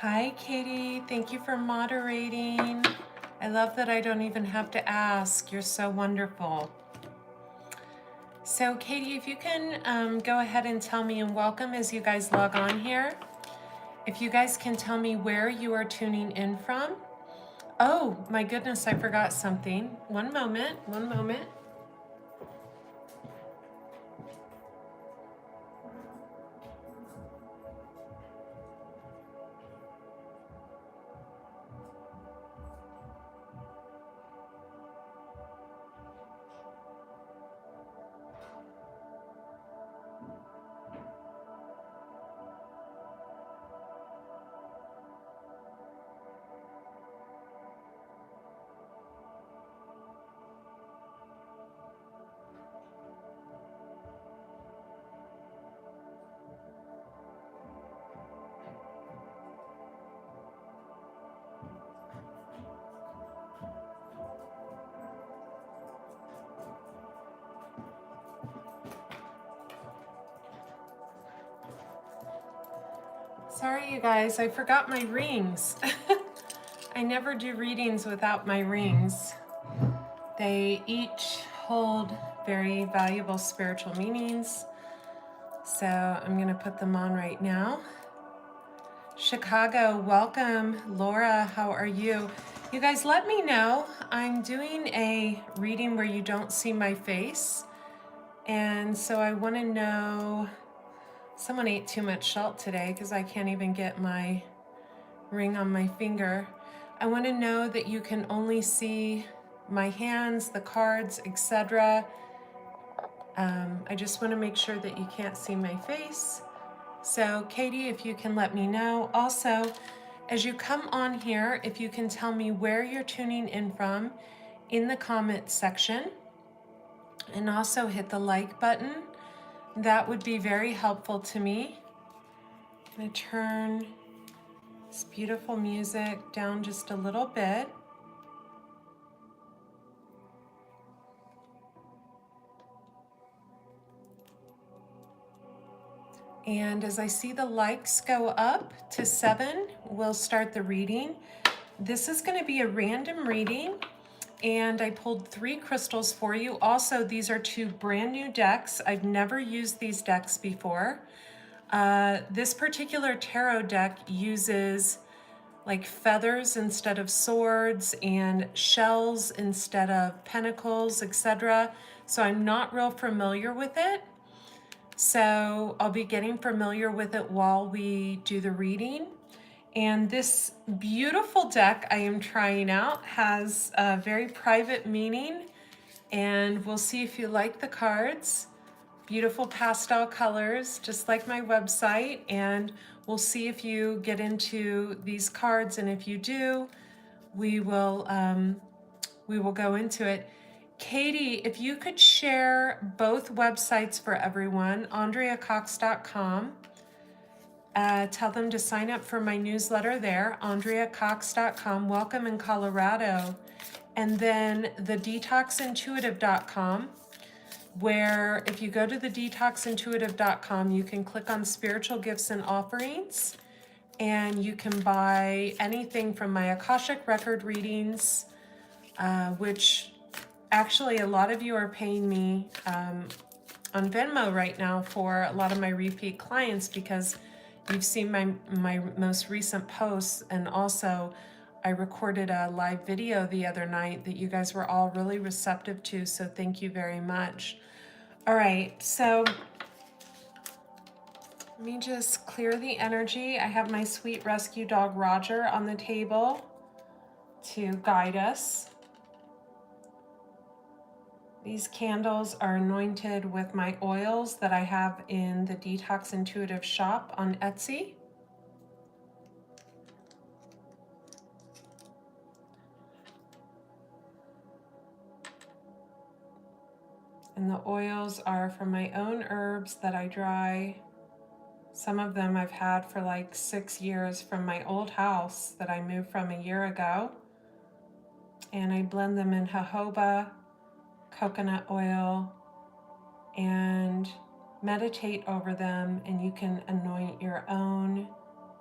Hi, Katie. Thank you for moderating. I love that I don't even have to ask. You're so wonderful. So, Katie, if you can go ahead and tell me, and welcome as you guys log on here, if you guys can tell me where you are tuning in from. Oh, my goodness, I forgot something. One moment. Sorry, you guys, I forgot my rings. I never do readings without my rings. They each hold very valuable spiritual meanings. So I'm going to put them on right now. Chicago, welcome. Laura, how are you? You guys let me know. I'm doing a reading where you don't see my face. And so I want to know, someone ate too much salt today because I can't even get my ring on my finger. I want to know that you can only see my hands, the cards, etc. I just want to make sure that you can't see my face. So Katie, if you can let me know. Also, as you come on here, if you can tell me where you're tuning in from in the comment section, and also hit the like button. That would be very helpful to me. I'm going to turn this beautiful music down just a little bit. And as I see the likes go up to 7, we'll start the reading. This is going to be a random reading, and I pulled 3 crystals for you. Also, these are 2 brand new decks. I've never used these decks before. This particular tarot deck uses like feathers instead of swords and shells instead of pentacles, etc. So I'm not real familiar with it. So I'll be getting familiar with it while we do the reading. And this beautiful deck I am trying out has a very private meaning, and we'll see if you like the cards. Beautiful pastel colors, just like my website, and we'll see if you get into these cards, and if you do, we will go into it. Katie, if you could share both websites for everyone, �ԱndreaCox.com. Tell them to sign up for my newsletter there, �ԱndreaCox.com. Welcome in Colorado. And then the detoxintuitive.com, where if you go to the detoxintuitive.com, you can click on spiritual gifts and offerings, and you can buy anything from my Akashic record readings, which actually a lot of you are paying me on Venmo right now for a lot of my repeat clients, because you've seen my most recent posts, and also I recorded a live video the other night that you guys were all really receptive to, so thank you very much. All right, so let me just clear the energy. I have my sweet rescue dog Roger on the table to guide us. These candles are anointed with my oils that I have in the Detox Intuitive shop on Etsy. And the oils are from my own herbs that I dry. Some of them I've had for like 6 years from my old house that I moved from a year ago. And I blend them in jojoba, coconut oil, and meditate over them, and you can anoint your own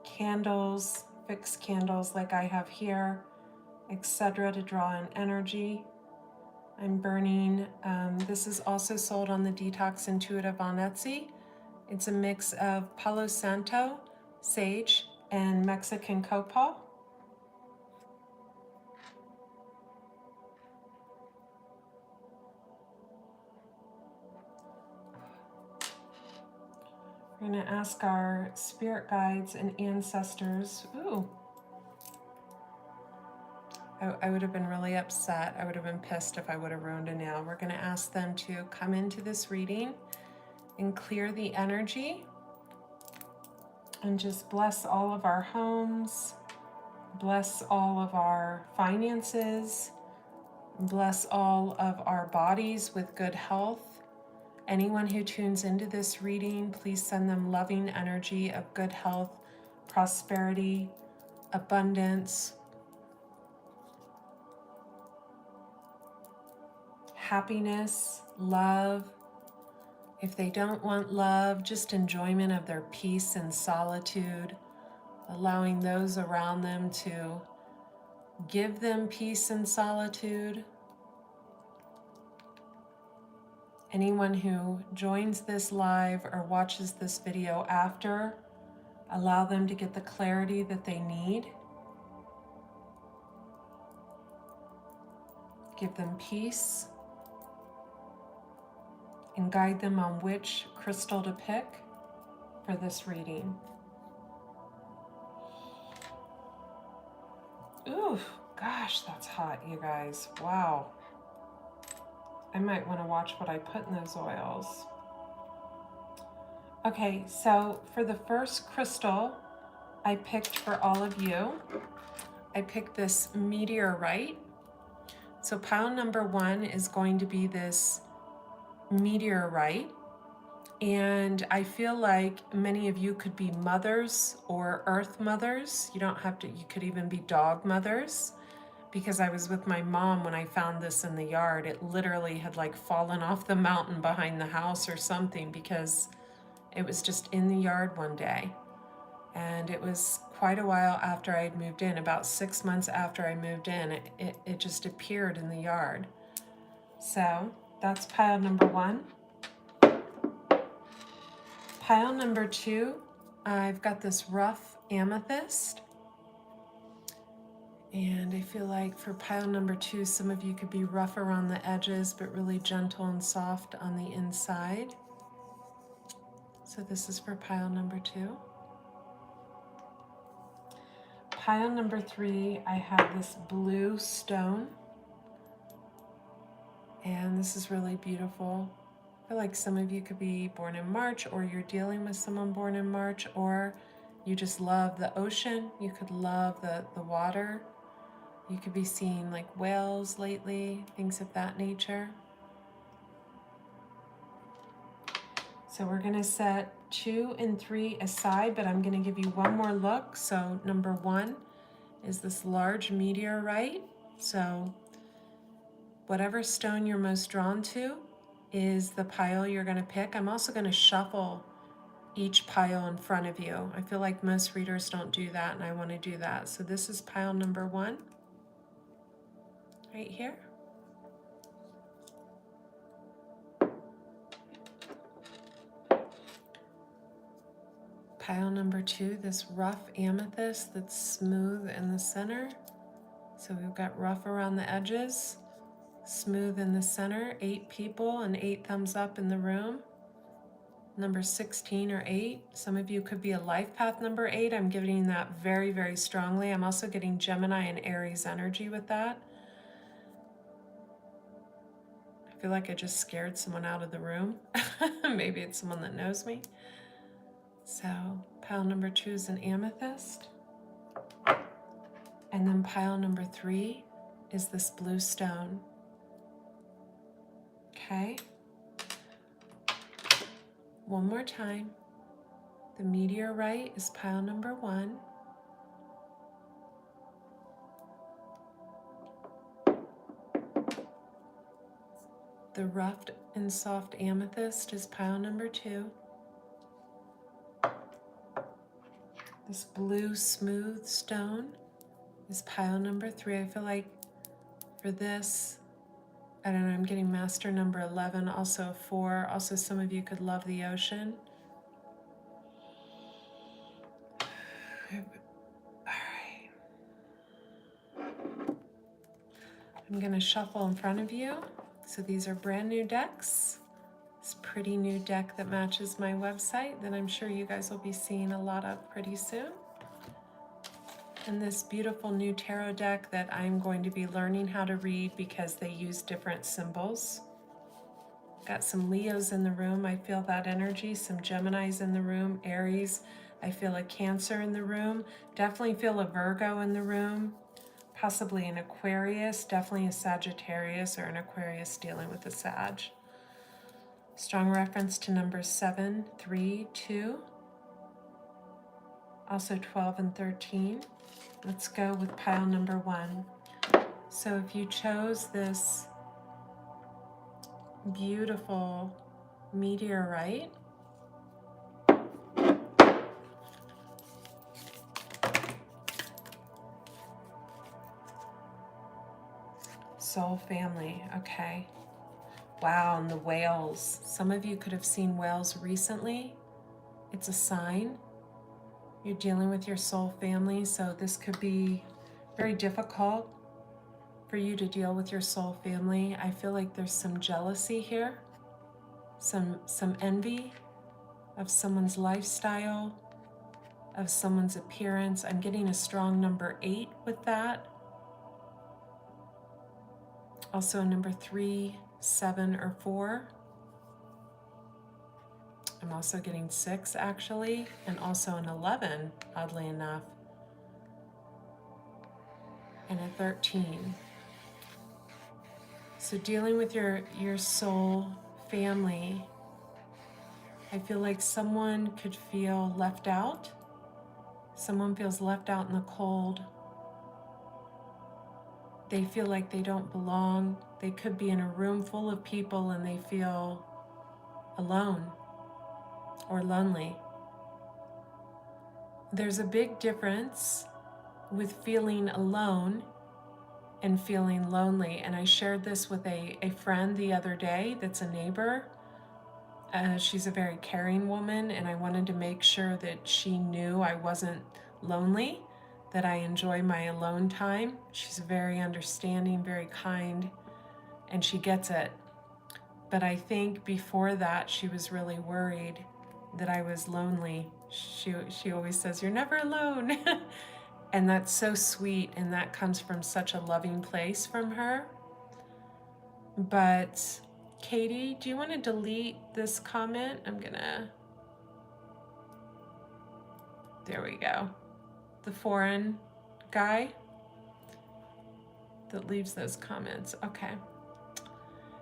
candles fixed candles like I have here, etc., to draw in energy. I'm burning, this is also sold on the Detox Intuitive on Etsy. It's a mix of Palo Santo, sage, and Mexican copal. We're going to ask our spirit guides and ancestors. Ooh. I would have been really upset. I would have been pissed if I would have ruined a nail. We're going to ask them to come into this reading and clear the energy and just bless all of our homes, bless all of our finances, bless all of our bodies with good health. Anyone who tunes into this reading, please send them loving energy of good health, prosperity, abundance, happiness, love. If they don't want love, just enjoyment of their peace and solitude, allowing those around them to give them peace and solitude. Anyone who joins this live or watches this video after, allow them to get the clarity that they need. Give them peace and guide them on which crystal to pick for this reading. Ooh, gosh, that's hot, you guys. Wow. I might want to watch what I put in those oils. Okay, so for the first crystal I picked for all of you, I picked this meteorite. So pile number 1 is going to be this meteorite, and I feel like many of you could be mothers or earth mothers. You don't have to, you could even be dog mothers, because I was with my mom when I found this in the yard. It literally had like fallen off the mountain behind the house or something, because it was just in the yard one day. And it was quite a while after I had moved in, about 6 months after I moved in, it just appeared in the yard. So that's pile number 1. Pile number 2, I've got this rough amethyst. And I feel like for pile number 2, some of you could be rough around the edges, but really gentle and soft on the inside. So this is for pile number 2. Pile number 3, I have this blue stone. And this is really beautiful. I feel like some of you could be born in March, or you're dealing with someone born in March, or you just love the ocean. You could love the water. You could be seeing like whales lately, things of that nature. So we're going to set 2 and 3 aside, but I'm going to give you one more look. So number 1 is this large meteorite. So whatever stone you're most drawn to is the pile you're going to pick. I'm also going to shuffle each pile in front of you. I feel like most readers don't do that, and I want to do that. So this is pile number 1, right here. Pile number 2, this rough amethyst that's smooth in the center. So we've got rough around the edges, smooth in the center. 8 people and 8 thumbs up in the room. Number 16 or 8. Some of you could be a life path number 8. I'm getting that very, very strongly. I'm also getting Gemini and Aries energy with that. I feel like I just scared someone out of the room. Maybe it's someone that knows me. So pile number 2 is an amethyst. And then pile number 3 is this blue stone. Okay. One more time. The meteorite is pile number 1. The rough and soft amethyst is pile number 2. This blue smooth stone is pile number 3. I feel like for this, I don't know, I'm getting master number 11, also a 4. Also, some of you could love the ocean. All right. I'm going to shuffle in front of you. So these are brand new decks. This pretty new deck that matches my website that I'm sure you guys will be seeing a lot of pretty soon. And this beautiful new tarot deck that I'm going to be learning how to read because they use different symbols. Got some Leos in the room. I feel that energy. Some Geminis in the room. Aries. I feel a Cancer in the room. Definitely feel a Virgo in the room. Possibly an Aquarius. Definitely a Sagittarius or an Aquarius dealing with a Sag. Strong reference to numbers 7, 3, 2. Also 12 and 13. Let's go with pile number 1. So if you chose this beautiful meteorite, soul family, okay. Wow, and the whales. Some of you could have seen whales recently. It's a sign. You're dealing with your soul family, so this could be very difficult for you to deal with your soul family. I feel like there's some jealousy here, some envy of someone's lifestyle, of someone's appearance. I'm getting a strong number 8 with that. Also a number 3, 7, or 4. I'm also getting 6 actually, and also an 11, oddly enough, and a 13. So dealing with your soul family, I feel like someone could feel left out. Someone feels left out in the cold. They feel like they don't belong. They could be in a room full of people and they feel alone or lonely. There's a big difference with feeling alone and feeling lonely. And I shared this with a friend the other day that's a neighbor. She's a very caring woman, and I wanted to make sure that she knew I wasn't lonely, that I enjoy my alone time. She's very understanding, very kind, and she gets it. But I think before that, she was really worried that I was lonely. She always says, "You're never alone." And that's so sweet, and that comes from such a loving place from her. But Katie, do you want to delete this comment? There we go. The foreign guy that leaves those comments. Okay.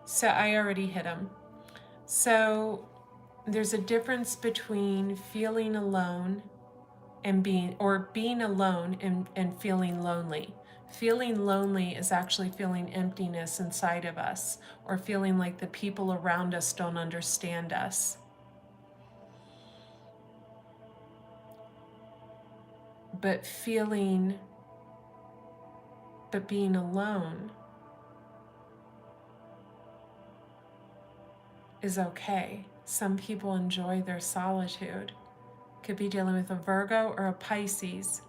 So I already hit him. So there's a difference between feeling alone and being alone and feeling lonely. Feeling lonely is actually feeling emptiness inside of us, or feeling like the people around us don't understand us. But being alone is okay. Some people enjoy their solitude. Could be dealing with a Virgo or a Pisces.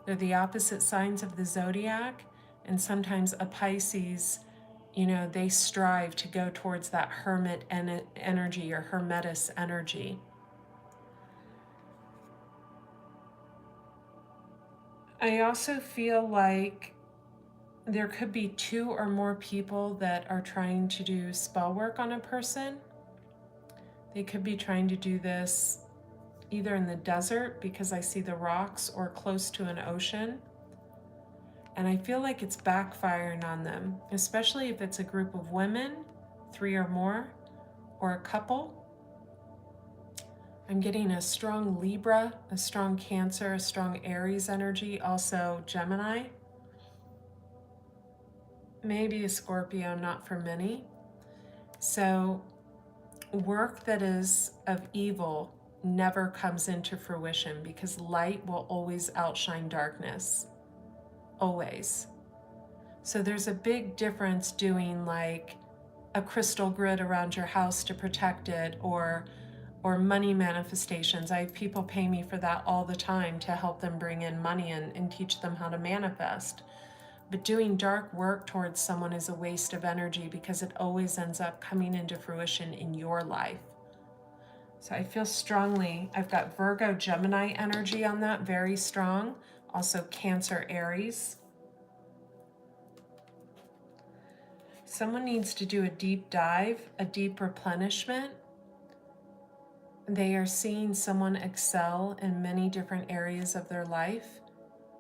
They're the opposite signs of the zodiac, and sometimes a Pisces, they strive to go towards that hermit energy or hermetis energy. I also feel like there could be 2 or more people that are trying to do spell work on a person. They could be trying to do this either in the desert, because I see the rocks, or close to an ocean. And I feel like it's backfiring on them, especially if it's a group of women, 3 or more, or a couple. I'm getting a strong Libra, a strong Cancer, a strong Aries energy, also Gemini. Maybe a Scorpio, not for many. So work that is of evil, never comes into fruition, because light will always outshine darkness. Always. So there's a big difference doing like a crystal grid around your house to protect it, or money manifestations. I have people pay me for that all the time to help them bring in money and teach them how to manifest. But doing dark work towards someone is a waste of energy, because it always ends up coming into fruition in your life. So I feel strongly, I've got Virgo, Gemini energy on that, very strong. Also Cancer, Aries. Someone needs to do a deep dive, a deep replenishment. They are seeing someone excel in many different areas of their life,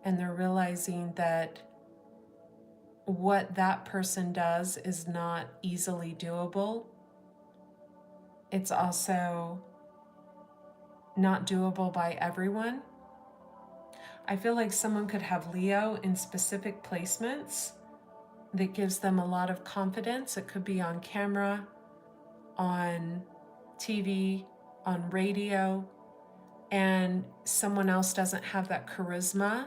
and they're realizing that what that person does is not easily doable. It's also not doable by everyone. I feel like someone could have Leo in specific placements that gives them a lot of confidence. It could be on camera, on TV, on radio, and someone else doesn't have that charisma.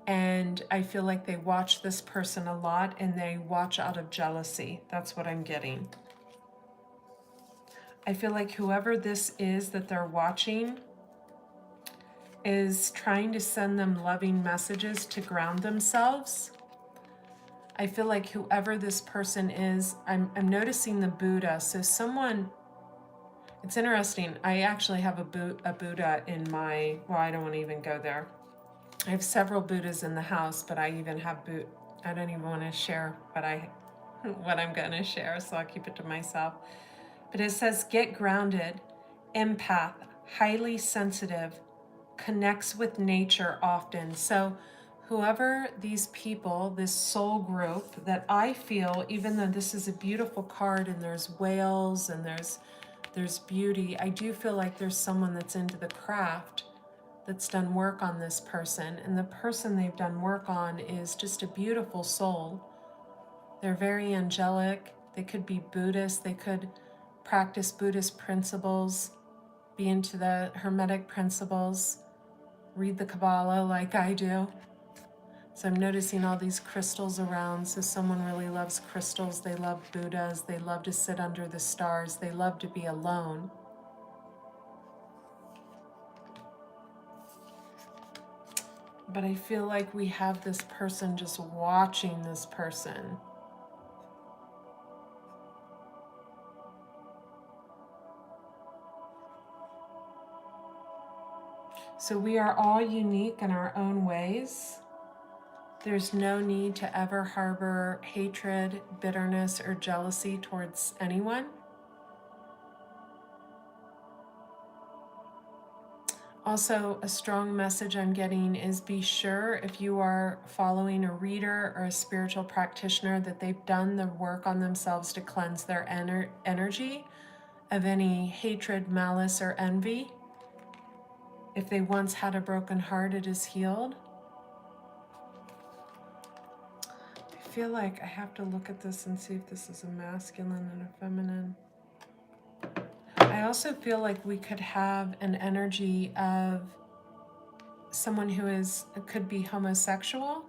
And I feel like they watch this person a lot, and they watch out of jealousy. That's what I'm getting. I feel like whoever this is that they're watching is trying to send them loving messages to ground themselves. I feel like whoever this person is, I'm noticing the Buddha. So someone, it's interesting. I actually have a Buddha in my, well, I don't want to even go there. I have several Buddhas in the house, but I even have I don't even want to share what I'm going to share, so I'll keep it to myself. But it says, get grounded, empath, highly sensitive, connects with nature often. So whoever these people, this soul group that I feel, even though this is a beautiful card and there's whales and there's beauty, I do feel like there's someone that's into the craft that's done work on this person, and the person they've done work on is just a beautiful soul. They're very angelic. They could be Buddhist. They could practice Buddhist principles, be into the Hermetic principles, read the Kabbalah like I do. So I'm noticing all these crystals around. So someone really loves crystals. They love Buddhas. They love to sit under the stars. They love to be alone. But I feel like we have this person just watching this person. So we are all unique in our own ways. There's no need to ever harbor hatred, bitterness, or jealousy towards anyone. Also, a strong message I'm getting is be sure if you are following a reader or a spiritual practitioner that they've done the work on themselves to cleanse their energy of any hatred, malice, or envy. If they once had a broken heart, it is healed. I feel like I have to look at this and see if this is a masculine and a feminine. I also feel like we could have an energy of someone who could be homosexual,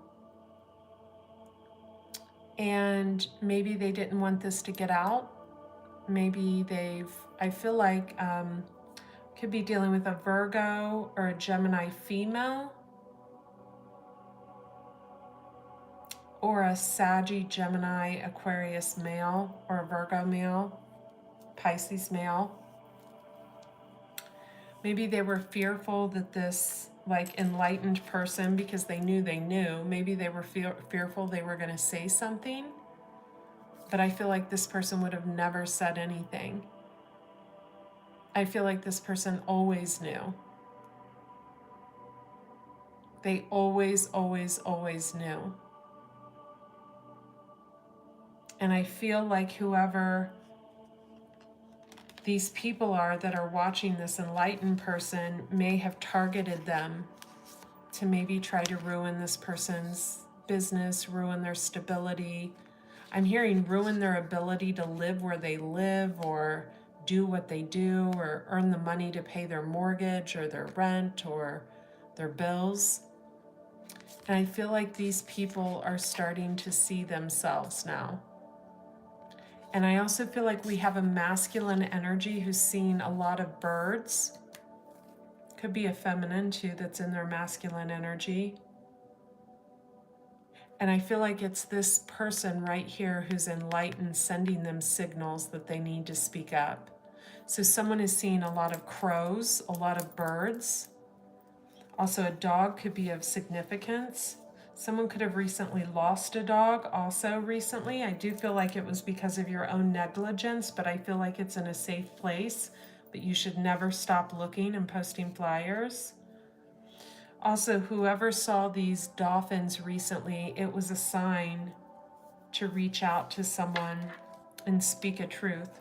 and maybe they didn't want this to get out. Maybe I feel like could be dealing with a Virgo or a Gemini female, or a Saggy, Gemini, Aquarius male, or a Virgo male, Pisces male. Maybe they were fearful that this enlightened person, because they knew, maybe they were fearful they were going to say something, but I feel like this person would have never said anything. I feel like this person always knew. They always, always, always knew. And I feel like whoever these people are that are watching this enlightened person may have targeted them to maybe try to ruin this person's business, ruin their stability. I'm hearing ruin their ability to live where they live, or do what they do or earn the money to pay their mortgage or their rent or their bills. And I feel like these people are starting to see themselves now. And I also feel like we have a masculine energy who's seen a lot of birds. Could be a feminine too that's in their masculine energy. And I feel like it's this person right here who's enlightened, sending them signals that they need to speak up. So someone is seeing a lot of crows, a lot of birds. Also, a dog could be of significance. Someone could have recently lost a dog also recently. I do feel like it was because of your own negligence, but I feel like it's in a safe place. But you should never stop looking and posting flyers. Also, whoever saw these dolphins recently, it was a sign to reach out to someone and speak a truth.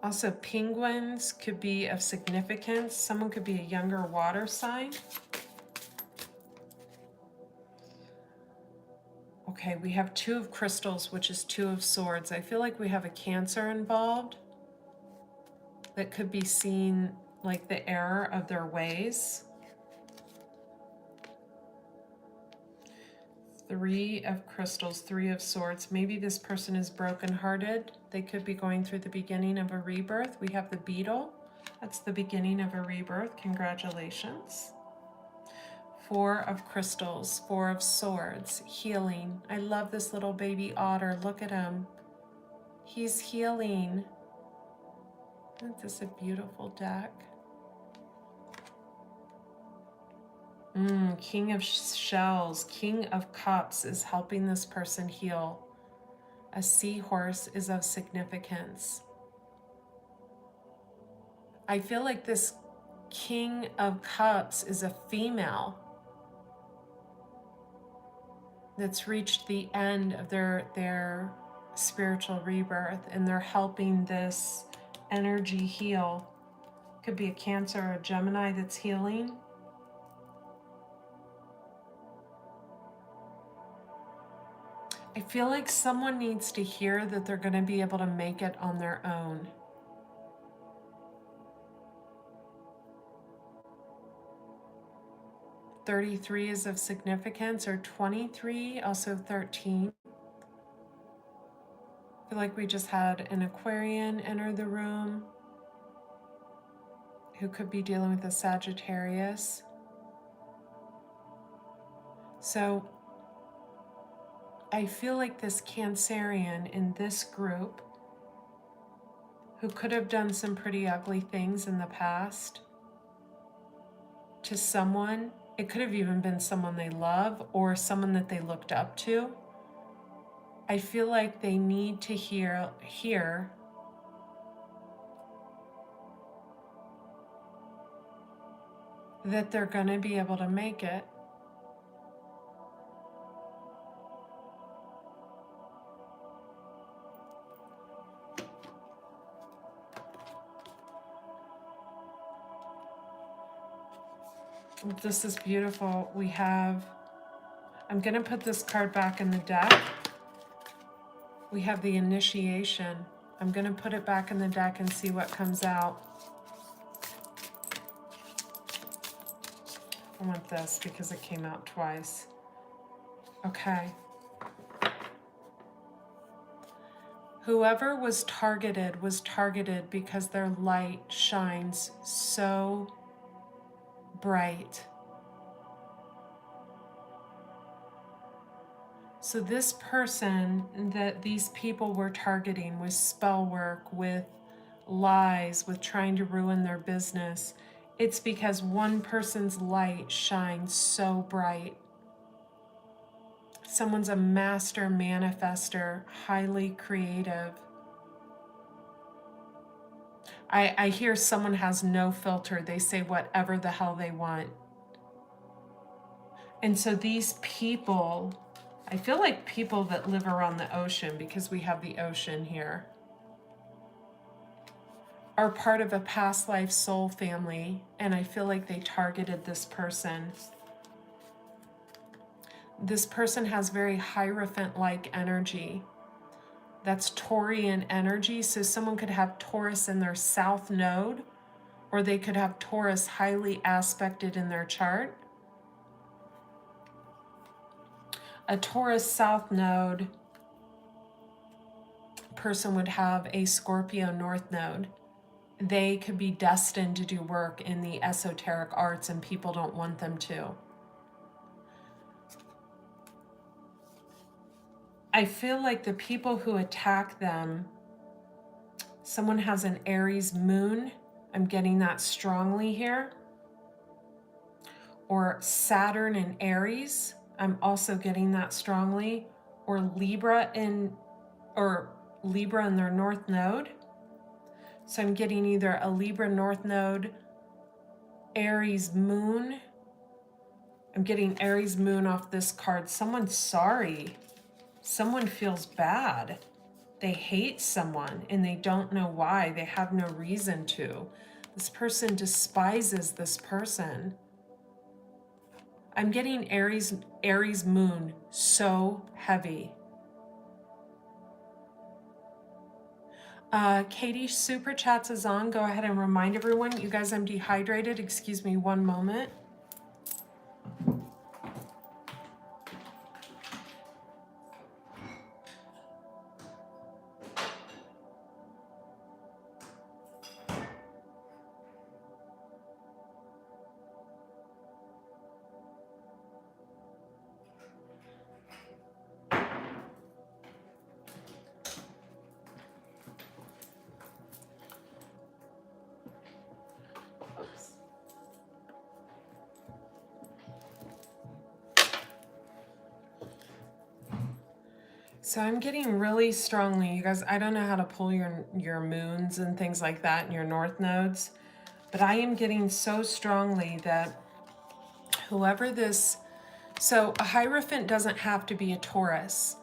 Also, penguins could be of significance. Someone could be a younger water sign. Okay, we have 2 of crystals, which is 2 of swords. I feel like we have a Cancer involved that could be seeing like the error of their ways. 3 of crystals, 3 of swords. Maybe this person is brokenhearted. They could be going through the beginning of a rebirth. We have the beetle. That's the beginning of a rebirth. Congratulations. 4 of crystals, 4 of swords, healing. I love this little baby otter. Look at him. He's healing. Isn't this a beautiful deck? King of Shells, King of Cups is helping this person heal. A seahorse is of significance. I feel like this King of Cups is a female that's reached the end of their spiritual rebirth, and they're helping this energy heal. Could be a Cancer or a Gemini that's healing. I feel like someone needs to hear that they're going to be able to make it on their own. $33 is of significance, or 23, also 13. I feel like we just had an Aquarian enter the room who could be dealing with a Sagittarius. So I feel like this Cancerian in this group who could have done some pretty ugly things in the past to someone, it could have even been someone they love or someone that they looked up to. I feel like they need to hear that they're going to be able to make it. This is beautiful. We have, I'm going to put this card back in the deck. We have the initiation. I'm going to put it back in the deck and see what comes out. I want this because it came out twice. Okay. Whoever was targeted because their light shines so bright. So this person that these people were targeting with spell work, with lies, with trying to ruin their business, it's because one person's light shines so bright. Someone's a master manifester, highly creative. I hear someone has no filter. They say whatever the hell they want. And so these people, I feel like people that live around the ocean, because we have the ocean here, are part of a past life soul family, and I feel like they targeted this person. This person has very Hierophant-like energy. That's Taurian energy. So someone could have Taurus in their south node, or they could have Taurus highly aspected in their chart. A Taurus south node person would have a Scorpio north node. They could be destined to do work in the esoteric arts and people don't want them to. I feel like the people who attack them, someone has an Aries moon. I'm getting that strongly here. Or Saturn in Aries. I'm also getting that strongly. Or Libra in their north node. So I'm getting either a Libra north node, Aries moon. I'm getting Aries moon off this card. Someone's sorry. Someone feels bad. They hate someone and they don't know why. They have no reason to. This person despises this person. I'm getting Aries moon so heavy. Katie, Super Chats is on. Go ahead and remind everyone. You guys, I'm dehydrated. Excuse me one moment. So I'm getting really strongly, you guys, I don't know how to pull your moons and things like that and your north nodes, but I am getting so strongly that whoever this, so a Hierophant doesn't have to be a Taurus.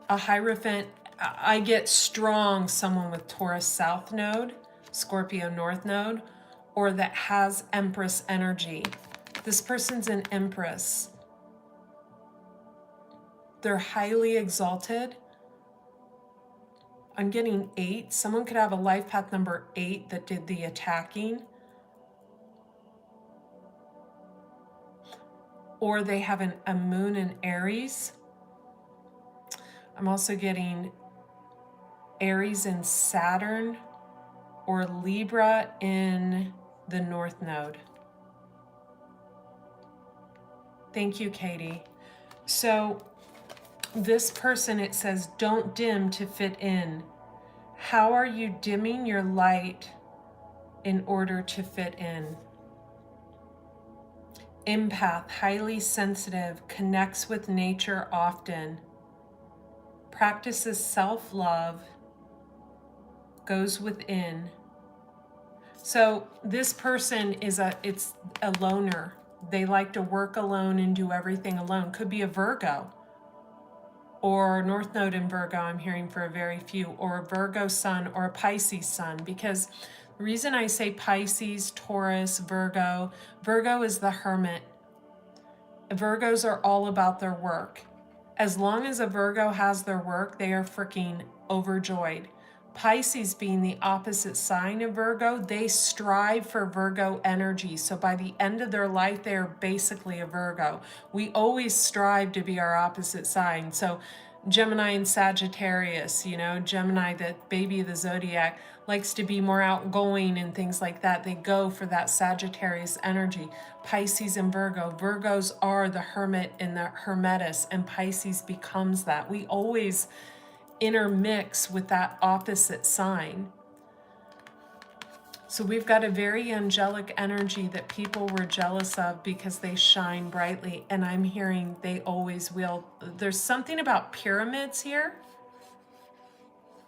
A Hierophant, I get strong someone with Taurus south node, Scorpio north node, or that has Empress energy. This person's an Empress. They're highly exalted. I'm getting 8. Someone could have a life path number 8 that did the attacking. Or they have a moon in Aries. I'm also getting Aries in Saturn or Libra in the north node. Thank you, Katie. So this person, it says, don't dim to fit in. How are you dimming your light in order to fit in? Empath, highly sensitive, connects with nature often, practices self-love, goes within. So this person is it's a loner. They like to work alone and do everything alone. Could be a Virgo or North Node in Virgo, I'm hearing for a very few, or a Virgo sun or a Pisces sun, because the reason I say Pisces, Taurus, Virgo is the hermit. Virgos are all about their work. As long as a Virgo has their work, they are freaking overjoyed. Pisces being the opposite sign of Virgo, they strive for Virgo energy. So by the end of their life, they are basically a Virgo. We always strive to be our opposite sign. So Gemini and Sagittarius, you know, Gemini, the baby of the zodiac, likes to be more outgoing and things like that. They go for that Sagittarius energy. Pisces and Virgo. Virgos are the hermit and the hermetis, and Pisces becomes that. We always intermix with that opposite sign. So we've got a very angelic energy that people were jealous of because they shine brightly, and I'm hearing they always will. There's something about pyramids here.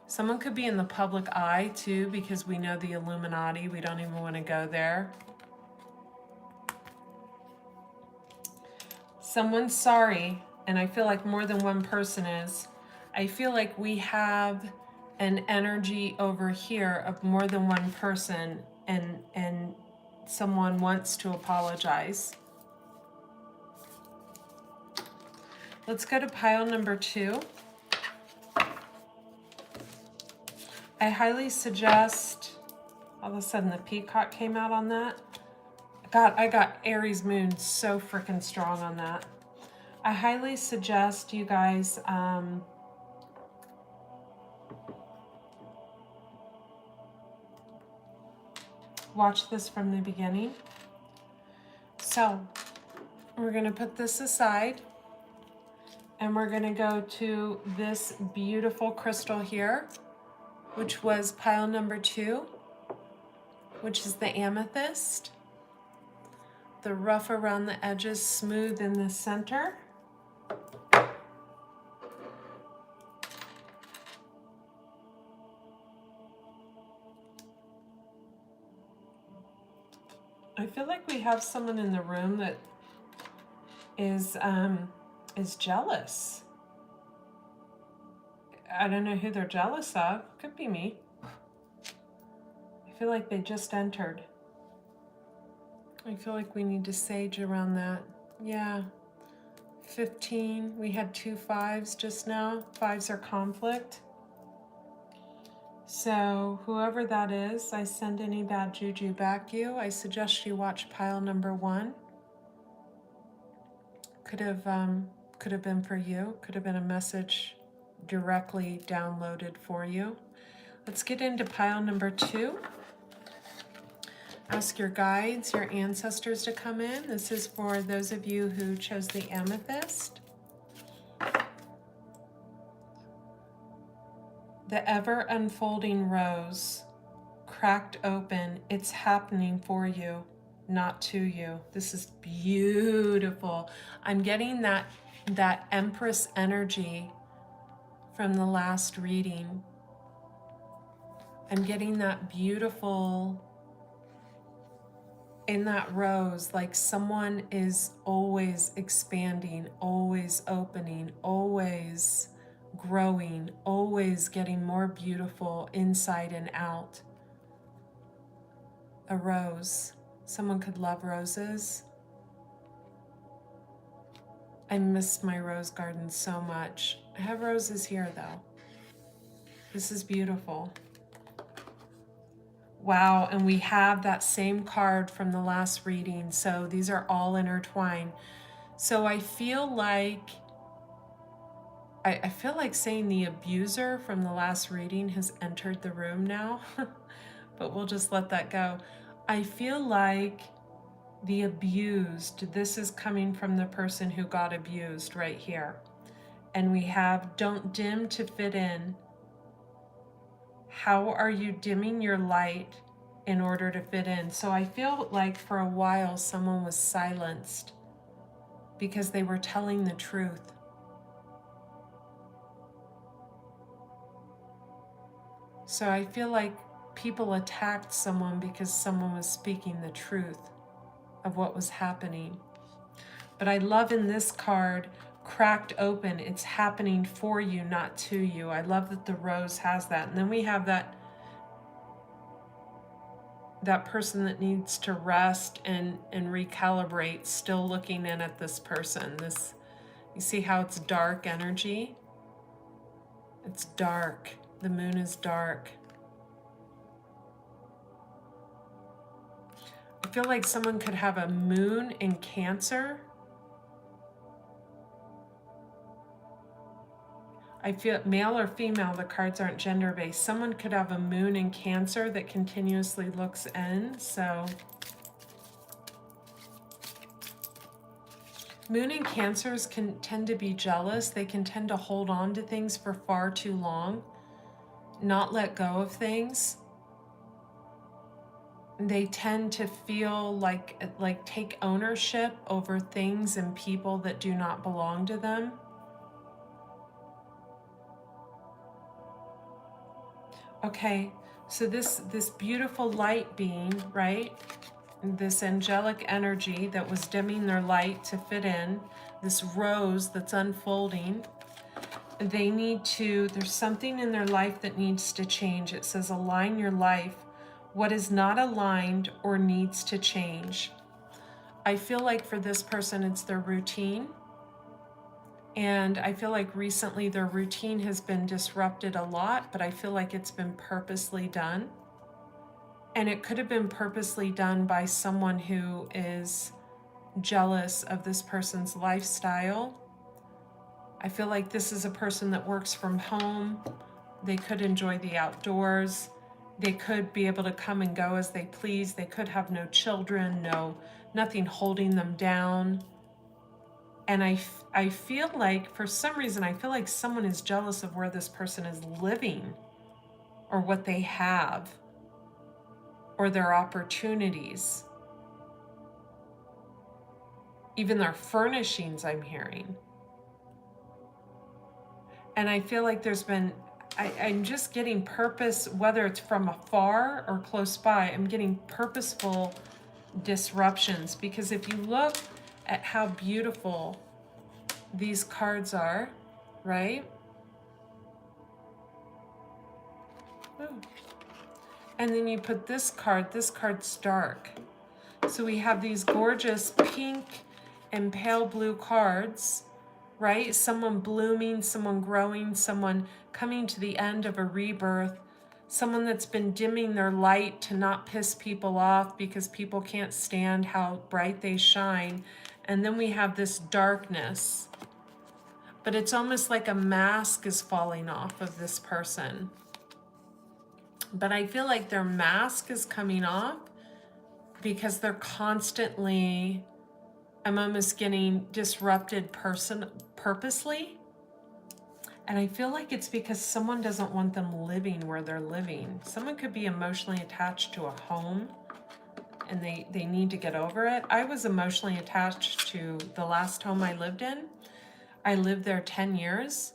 Someone could be in the public eye too, because we know the Illuminati. We don't even want to go there. Someone's sorry, and I feel like more than one person is. I feel like we have an energy over here of more than one person, and someone wants to apologize. Let's go to pile number 2. I highly suggest, all of a sudden the peacock came out on that. God, I got Aries moon so freaking strong on that. I highly suggest you guys watch this from the beginning. So we're going to put this aside and we're going to go to this beautiful crystal here, which was pile number 2, which is the amethyst. The rough around the edges, smooth in the center. I feel like we have someone in the room that is jealous. I don't know who they're jealous of. Could be me. I feel like they just entered. I feel like we need to sage around that. Yeah. 15. We had 2 5s just now. 5s are conflict. So whoever that is, I send any bad juju back you. I suggest you watch pile number 1. Could have been for you. Could have been a message directly downloaded for you. Let's get into pile number 2. Ask your guides, your ancestors to come in. This is for those of you who chose the amethyst. The ever unfolding rose, cracked open, it's happening for you, not to you. This is beautiful. I'm getting that Empress energy from the last reading. I'm getting that beautiful, in that rose, like someone is always expanding, always opening, always growing, always getting more beautiful inside and out. A rose. Someone could love roses. I miss my rose garden so much. I have roses here though. This is beautiful. Wow, and we have that same card from the last reading. So these are all intertwined. So I feel like saying the abuser from the last reading has entered the room now, but we'll just let that go. I feel like the abused, this is coming from the person who got abused right here. And we have don't dim to fit in. How are you dimming your light in order to fit in? So I feel like for a while someone was silenced because they were telling the truth. So I feel like people attacked someone because someone was speaking the truth of what was happening. But I love in this card, cracked open, it's happening for you, not to you. I love that the rose has that. And then we have that person that needs to rest and recalibrate, still looking in at this person. This, you see how it's dark energy? It's dark. The moon is dark. I feel like someone could have a moon in Cancer. I feel male or female, the cards aren't gender-based. Someone could have a moon in Cancer that continuously looks in. So moon in Cancers can tend to be jealous. They can tend to hold on to things for far too long, not let go of things. They tend to feel like take ownership over things and people that do not belong to them. Okay, so this beautiful light being, right? This angelic energy that was dimming their light to fit in, this rose that's unfolding, they need to, there's something in their life that needs to change. It says align your life. What is not aligned or needs to change. I feel like for this person, it's their routine. And I feel like recently their routine has been disrupted a lot, but I feel like it's been purposely done. And it could have been purposely done by someone who is jealous of this person's lifestyle. I feel like this is a person that works from home. They could enjoy the outdoors. They could be able to come and go as they please. They could have no children, nothing holding them down. And I feel like, for some reason, I feel like someone is jealous of where this person is living, or what they have, or their opportunities, even their furnishings, I'm hearing. And I feel like there's been, I'm just getting purpose, whether it's from afar or close by, I'm getting purposeful disruptions. Because if you look at how beautiful these cards are, right? Ooh. And then you put this card's dark. So we have these gorgeous pink and pale blue cards, right? Someone blooming, someone growing, someone coming to the end of a rebirth, someone that's been dimming their light to not piss people off because people can't stand how bright they shine. And then we have this darkness, but it's almost like a mask is falling off of this person. But I feel like their mask is coming off because they're constantly, I'm almost getting disrupted purposely. And I feel like it's because someone doesn't want them living where they're living. Someone could be emotionally attached to a home and they need to get over it. I was emotionally attached to the last home I lived in. I lived there 10 years.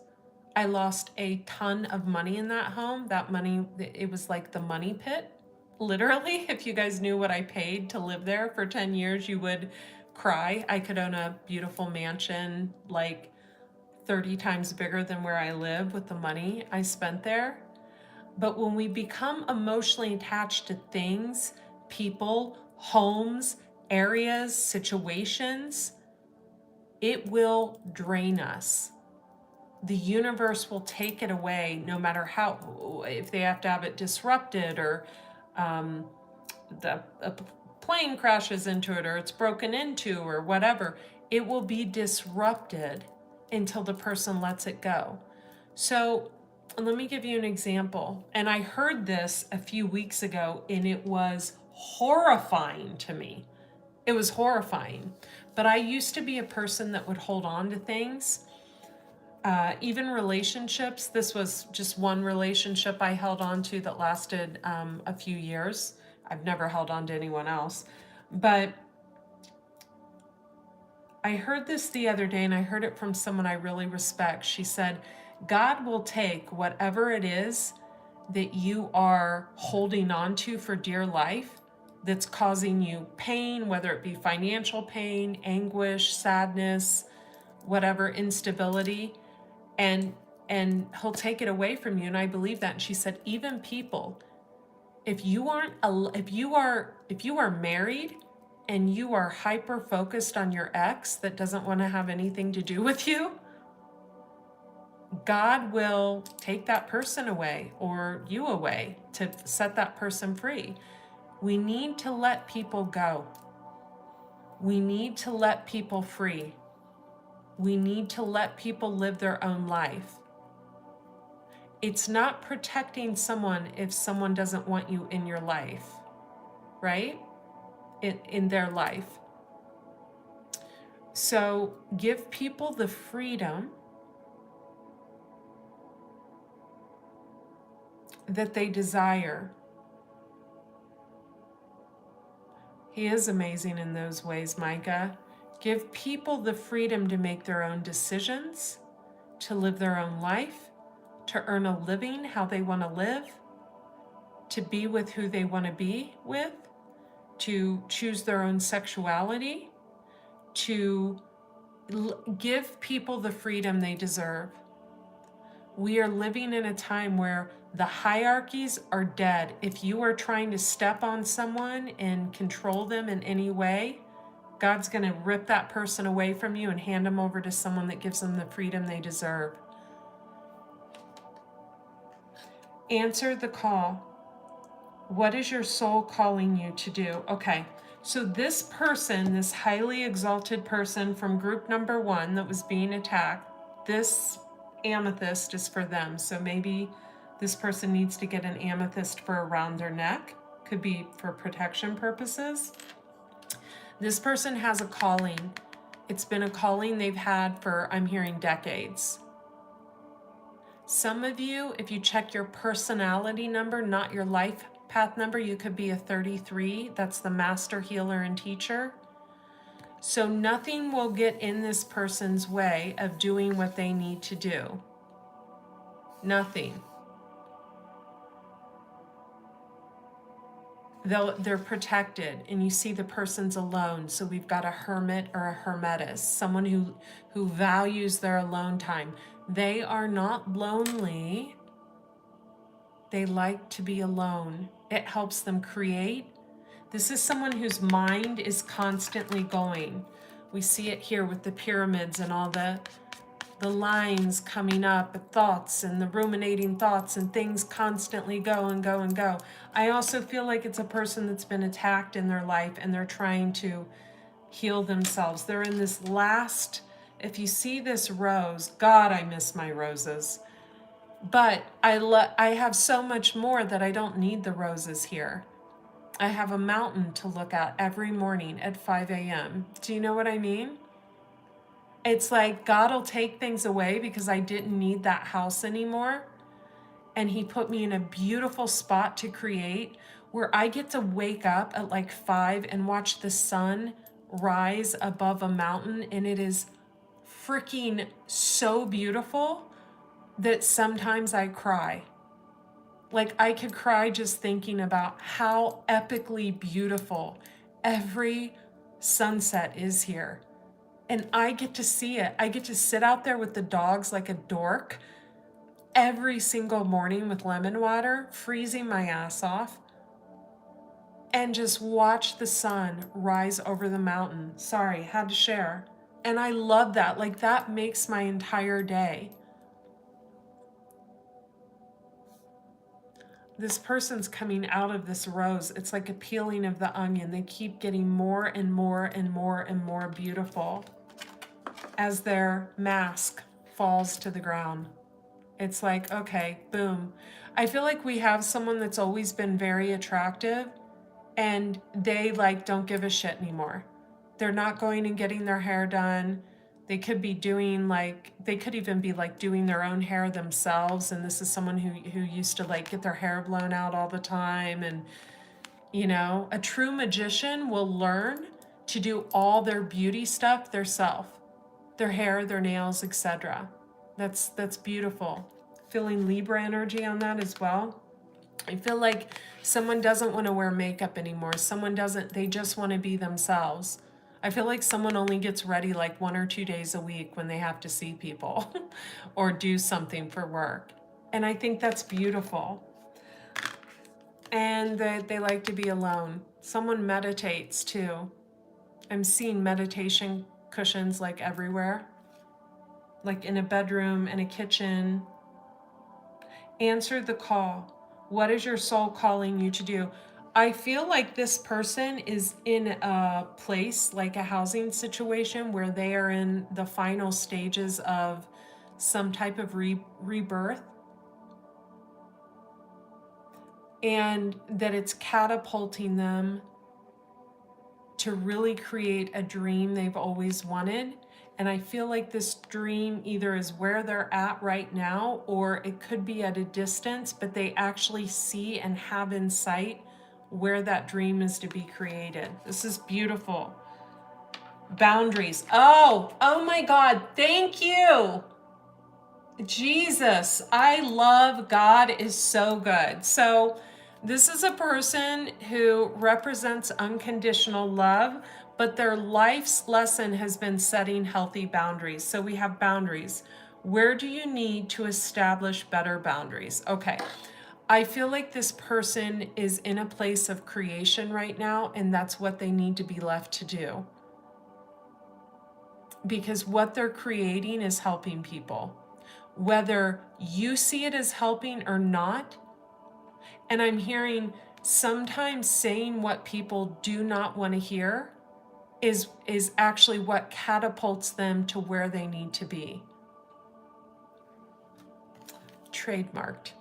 I lost a ton of money in that home. That money, it was like the money pit. Literally, if you guys knew what I paid to live there for 10 years, you would cry. I could own a beautiful mansion, like 30 times bigger than where I live with the money I spent there. But when we become emotionally attached to things, people, homes, areas, situations, it will drain us. The universe will take it away, no matter how, if they have to have it disrupted, or a plane crashes into it, or it's broken into, or whatever. It will be disrupted until the person lets it go. So let me give you an example. And I heard this a few weeks ago, and it was horrifying to me. It was horrifying. But I used to be a person that would hold on to things. Even relationships. This was just one relationship I held on to that lasted a few years. I've never held on to anyone else. But I heard this the other day, and I heard it from someone I really respect. She said, God will take whatever it is that you are holding on to for dear life that's causing you pain, whether it be financial pain, anguish, sadness, whatever, instability, and he'll take it away from you. And I believe that. And she said, even people, if you are married and you are hyper focused on your ex that doesn't want to have anything to do with you, God will take that person away, or you away, to set that person free. We need to let people go. We need to let people free. We need to let people live their own life. It's not protecting someone if someone doesn't want you in your life, right? In their life. So give people the freedom that they desire. He is amazing in those ways, Micah. Give people the freedom to make their own decisions, to live their own life, to earn a living how they want to live, to be with who they want to be with, to choose their own sexuality, to give people the freedom they deserve. We are living in a time where the hierarchies are dead. If you are trying to step on someone and control them in any way, God's going to rip that person away from you and hand them over to someone that gives them the freedom they deserve. Answer the call. What is your soul calling you to do? Okay, so this person, this highly exalted person from group number 1 that was being attacked, this amethyst is for them. So maybe this person needs to get an amethyst for around their neck. Could be for protection purposes. This person has a calling. It's been a calling they've had for, I'm hearing, decades. Some of you, if you check your personality number, not your life path number, you could be a 33. That's the master healer and teacher. So nothing will get in this person's way of doing what they need to do. Nothing. They're protected, and you see the person's alone. So we've got a hermit or a hermetess, someone who values their alone time. They are not lonely. They like to be alone. It helps them create. This is someone whose mind is constantly going. We see it here with the pyramids and all the lines coming up, thoughts and the ruminating thoughts, and things constantly go and go and go. I also feel like it's a person that's been attacked in their life and they're trying to heal themselves. They're in this last, if you see this rose, God, I miss my roses. But I have so much more that I don't need the roses here. I have a mountain to look at every morning at 5 a.m. Do you know what I mean? It's like God will take things away because I didn't need that house anymore. And he put me in a beautiful spot to create where I get to wake up at like 5 and watch the sun rise above a mountain. And it is freaking so beautiful that sometimes I cry. Like I could cry just thinking about how epically beautiful every sunset is here. And I get to see it. I get to sit out there with the dogs like a dork every single morning with lemon water, freezing my ass off, and just watch the sun rise over the mountain. Sorry, had to share. And I love that. Like that makes my entire day. This person's coming out of this rose. It's like a peeling of the onion. They keep getting more and more and more and more beautiful as their mask falls to the ground. It's like, okay, boom. I feel like we have someone that's always been very attractive and they like don't give a shit anymore. They're not going and getting their hair done. They could be doing like, they could even be like doing their own hair themselves. And this is someone who used to like get their hair blown out all the time. And, you know, a true magician will learn to do all their beauty stuff themselves, their hair, their nails, etc. That's beautiful. Feeling Libra energy on that as well. I feel like someone doesn't want to wear makeup anymore. Someone doesn't, they just want to be themselves. I feel like someone only gets ready like 1 or 2 days a week when they have to see people or do something for work. And I think that's beautiful. And they like to be alone. Someone meditates too. I'm seeing meditation cushions like everywhere, like in a bedroom, in a kitchen. Answer the call. What is your soul calling you to do? I feel like this person is in a place, like a housing situation, where they are in the final stages of some type of rebirth. And that it's catapulting them to really create a dream they've always wanted. And I feel like this dream either is where they're at right now, or it could be at a distance, but they actually see and have in sight where that dream is to be created. This is beautiful. Boundaries. Oh my God. Thank you. Jesus. I love God is so good. So this is a person who represents unconditional love, but their life's lesson has been setting healthy boundaries. So we have boundaries. Where do you need to establish better boundaries? Okay. I feel like this person is in a place of creation right now, and that's what they need to be left to do. because what they're creating is helping people. Whether you see it as helping or not, and I'm hearing sometimes saying what people do not want to hear is actually what catapults them to where they need to be. Trademarked.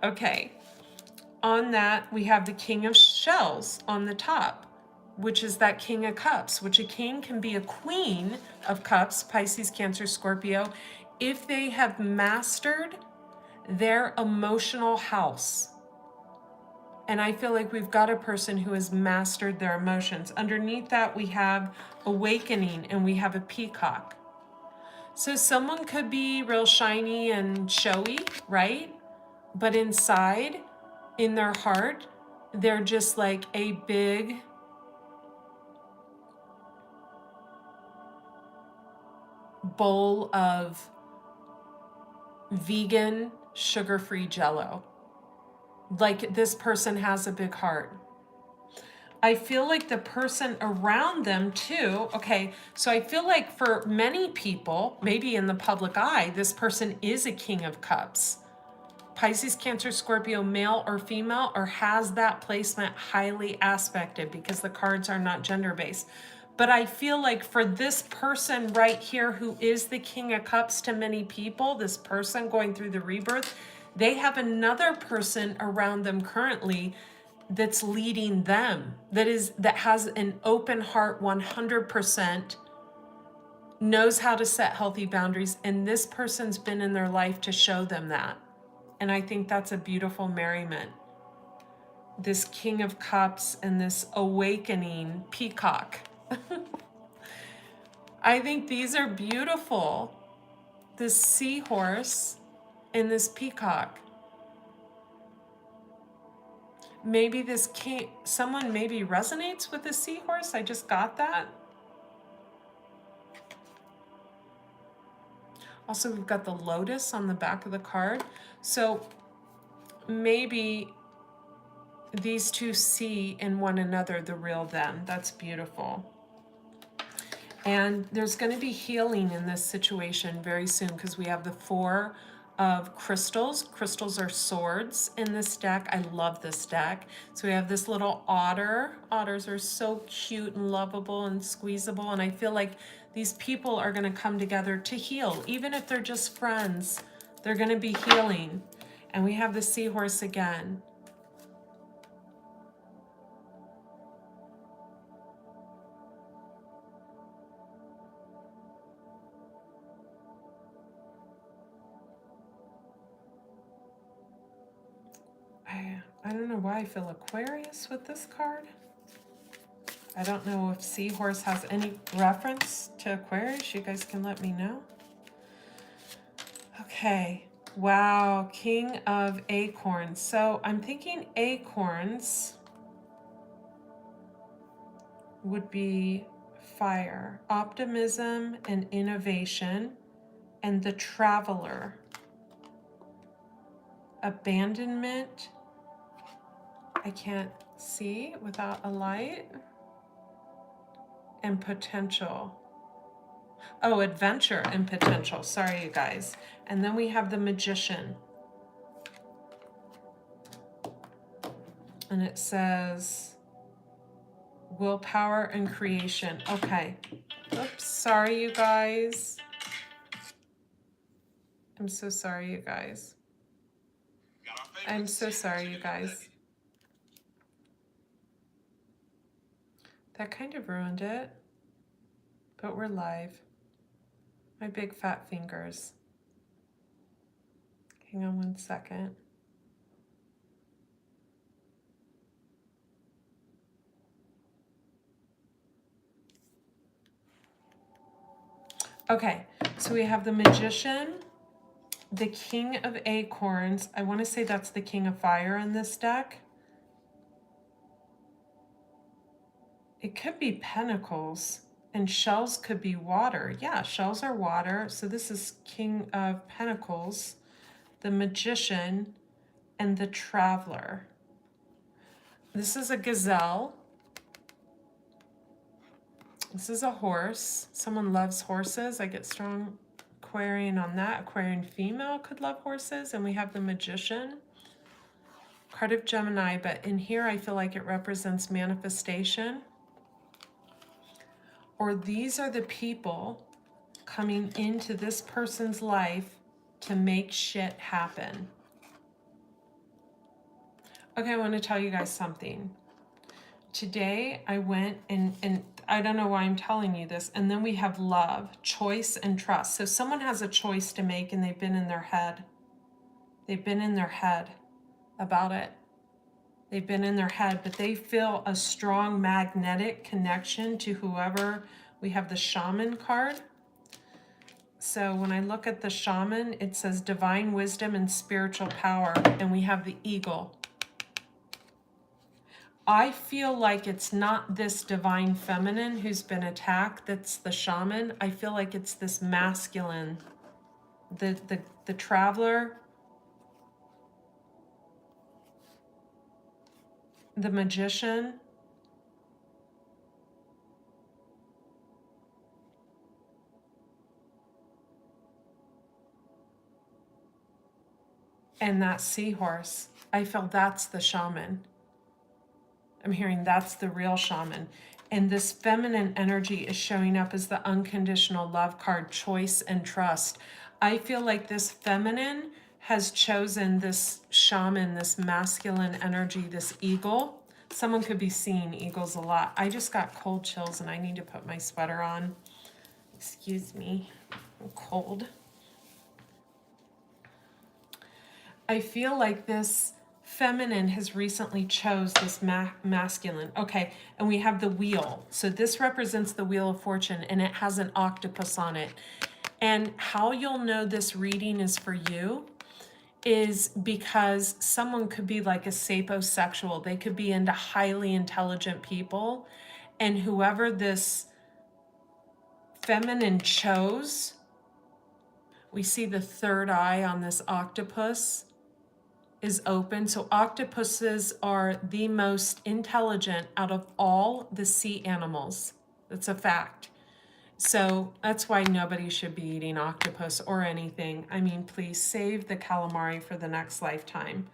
Okay. On that, we have the King of Shells on the top, which is that King of Cups, which a king can be a Queen of Cups, Pisces, Cancer, Scorpio, if they have mastered their emotional house. And I feel like we've got a person who has mastered their emotions. Underneath that, we have awakening, and we have a peacock. So someone could be real shiny and showy, right? But inside, in their heart, they're just like a big bowl of vegan, sugar-free Jell-O. Like this person has a big heart. I feel like the person around them too, okay, so I feel like for many people, maybe in the public eye, this person is a King of Cups. Pisces, Cancer, Scorpio, male or female, or has that placement highly aspected because the cards are not gender-based. But I feel like for this person right here who is the King of Cups to many people, this person going through the rebirth, they have another person around them currently that's leading them, that has an open heart 100%, knows how to set healthy boundaries, and this person's been in their life to show them that. And I think that's a beautiful merriment. This King of Cups and this awakening peacock. I think these are beautiful. This seahorse and this peacock. Maybe this king, someone maybe resonates with the seahorse. I just got that. Also, we've got the lotus on the back of the card. So maybe these two see in one another the real them. That's beautiful. And there's going to be healing in this situation very soon because we have the Four of Crystals. Crystals are swords in this deck. I love this deck. So we have this little otter. Otters are so cute and lovable and squeezable. And I feel like these people are going to come together to heal. Even if they're just friends, they're going to be healing. And we have the seahorse again. I don't know why I feel Aquarius with this card. I don't know if Seahorse has any reference to Aquarius. You guys can let me know. Okay. Wow. King of Acorns. So I'm thinking acorns would be fire, optimism and innovation, and the traveler, abandonment. I can't see without a light. And potential. Oh, adventure and potential. Sorry, you guys. And then we have the Magician. And it says willpower and creation. Okay. Oops. Sorry, you guys. I'm so sorry, you guys. I'm so sorry, you guys. That kind of ruined it, but we're live. My big fat fingers. Hang on one second. Okay, so we have the Magician, the King of Acorns. I want to say that's the King of Fire in this deck. It could be Pentacles, and shells could be water. Yeah, shells are water. So this is King of Pentacles, the Magician, and the Traveler. This is a gazelle. This is a horse. Someone loves horses. I get strong Aquarian on that. Aquarian female could love horses. And we have the Magician. Card of Gemini, but in here I feel like it represents manifestation. Or these are the people coming into this person's life to make shit happen. Okay, I want to tell you guys something. Today I went and I don't know why I'm telling you this. And then we have love, choice, and trust. So someone has a choice to make and they've been in their head. They've been in their head about it. They've been in their head, but they feel a strong magnetic connection to whoever. We have the Shaman card. So when I look at the Shaman, it says divine wisdom and spiritual power, and we have the eagle. I feel like it's not this divine feminine who's been attacked that's the shaman. I feel like it's this masculine, the traveler, the magician, and that seahorse. I feel that's the shaman. I'm hearing that's the real shaman. And this feminine energy is showing up as the unconditional love card, choice and trust. I feel like this feminine has chosen this shaman, this masculine energy, this eagle. Someone could be seeing eagles a lot. I just got cold chills and I need to put my sweater on. Excuse me, I'm cold. I feel like this feminine has recently chose this masculine. Okay, and we have the wheel. So this represents the Wheel of Fortune, and it has an octopus on it. And how you'll know this reading is for you is because someone could be like a sapiosexual. They could be into highly intelligent people, and whoever this feminine chose, we see the third eye on this octopus is open. So octopuses are the most intelligent out of all the sea animals. That's a fact. So that's why nobody should be eating octopus or anything. I mean, please save the calamari for the next lifetime.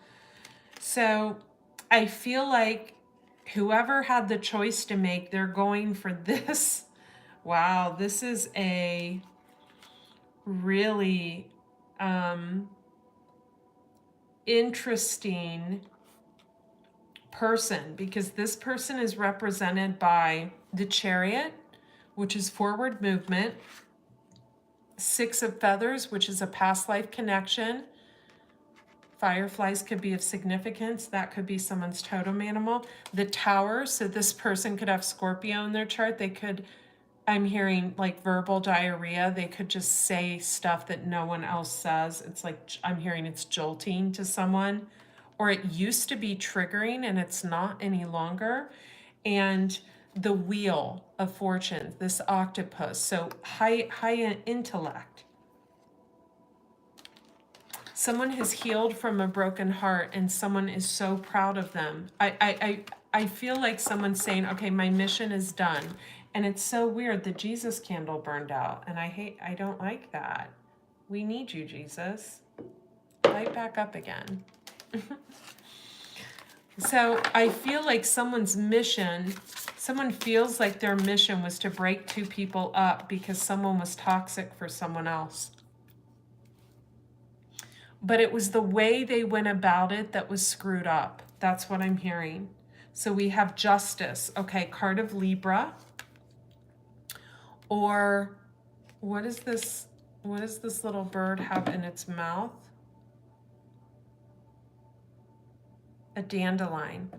So I feel like whoever had the choice to make, they're going for this. Wow, this is a really interesting person, because this person is represented by the Chariot, which is forward movement, 6 of Feathers, which is a past life connection. Fireflies could be of significance. That could be someone's totem animal. The Tower, so this person could have Scorpio in their chart. They could, I'm hearing like verbal diarrhea. They could just say stuff that no one else says. It's like, I'm hearing it's jolting to someone, or it used to be triggering and it's not any longer. And the Wheel of Fortune, this octopus, so high intellect. Someone has healed from a broken heart and someone is so proud of them. I feel like someone's saying, okay, my mission is done. And it's so weird. The Jesus candle burned out, and I don't like that. We need you, Jesus. Light back up again. So I feel like someone's mission, someone feels like their mission was to break 2 people up because someone was toxic for someone else. But it was the way they went about it that was screwed up. That's what I'm hearing. So we have Justice. Okay, card of Libra. Or what is this? What does this little bird have in its mouth? A dandelion.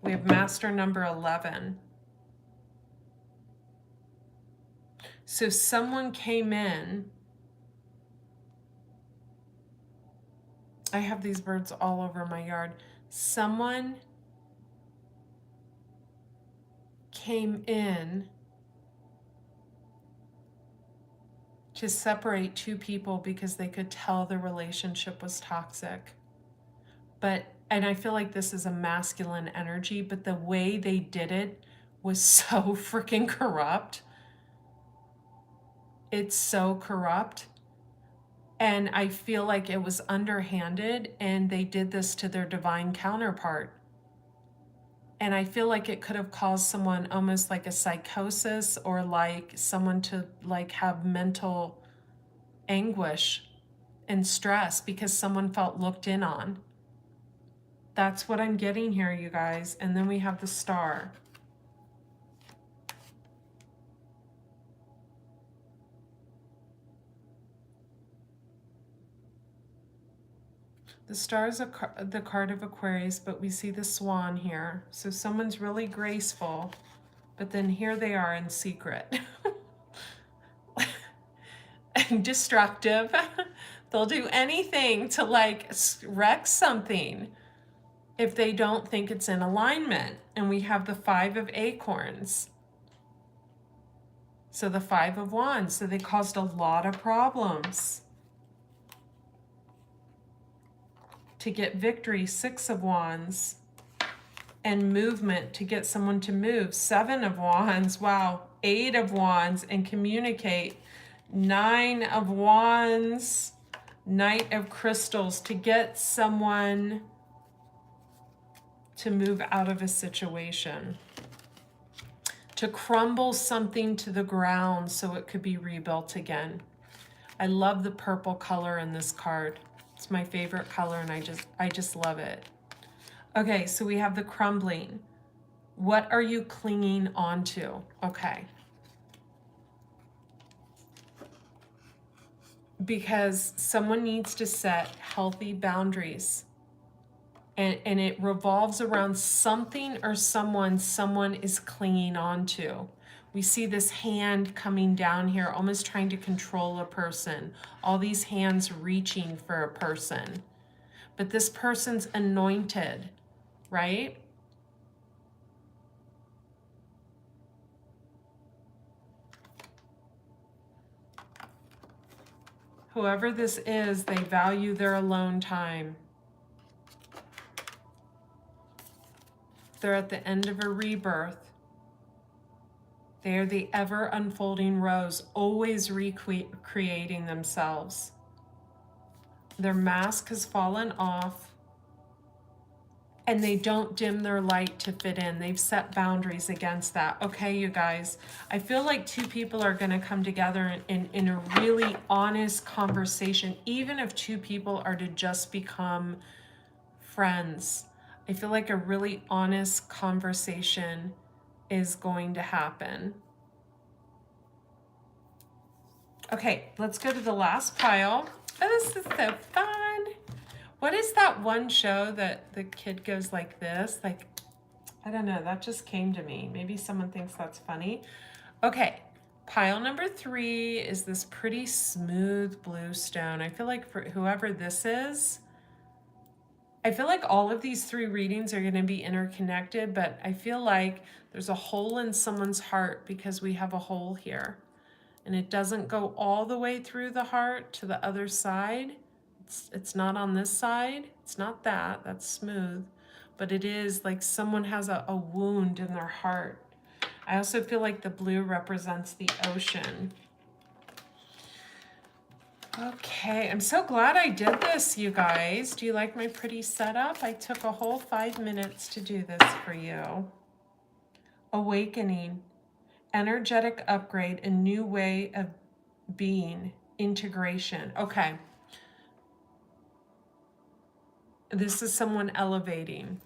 We have Master number 11. So someone came in. I have these birds all over my yard. Someone came in to separate 2 people because they could tell the relationship was toxic. And I feel like this is a masculine energy, but the way they did it was so freaking corrupt. It's so corrupt. And I feel like it was underhanded, and they did this to their divine counterpart. And I feel like it could have caused someone almost like a psychosis, or like someone to like have mental anguish and stress because someone felt looked in on. That's what I'm getting here, you guys. And then we have the star. The star is the card of Aquarius, but we see the swan here. So someone's really graceful, but then here they are in secret. And destructive. They'll do anything to like wreck something if they don't think it's in alignment. And we have the 5 of acorns. So the 5 of wands. So they caused a lot of problems. To get victory, 6 of wands. And movement, to get someone to move, 7 of wands. Wow. 8 of wands, and communicate. 9 of wands. Knight of crystals, to get someone to move out of a situation. To crumble something to the ground so it could be rebuilt again. I love the purple color in this card. It's my favorite color, and I just love it. Okay, so we have the crumbling. What are you clinging onto? Okay. Because someone needs to set healthy boundaries. And it revolves around something or someone is clinging on to. We see this hand coming down here, almost trying to control a person. All these hands reaching for a person. But this person's anointed, right? Whoever this is, they value their alone time. They're at the end of a rebirth. They are the ever unfolding rose, always recreating themselves. Their mask has fallen off, and they don't dim their light to fit in. They've set boundaries against that. Okay, you guys, I feel like 2 people are going to come together in a really honest conversation, even if 2 people are to just become friends. I feel like a really honest conversation is going to happen. Okay, let's go to the last pile. Oh, this is so fun. What is that one show that the kid goes like this? Like, I don't know, that just came to me. Maybe someone thinks that's funny. Okay, pile number 3 is this pretty smooth blue stone. I feel like for whoever this is, I feel like all of these 3 readings are going to be interconnected, but I feel like there's a hole in someone's heart because we have a hole here. And it doesn't go all the way through the heart to the other side. It's not on this side. It's not that. That's smooth. But it is like someone has a wound in their heart. I also feel like the blue represents the ocean. Okay, I'm so glad I did this, you guys. Do you like my pretty setup? I took a whole 5 minutes to do this for you. Awakening, energetic upgrade, a new way of being, integration. Okay. This is someone elevating.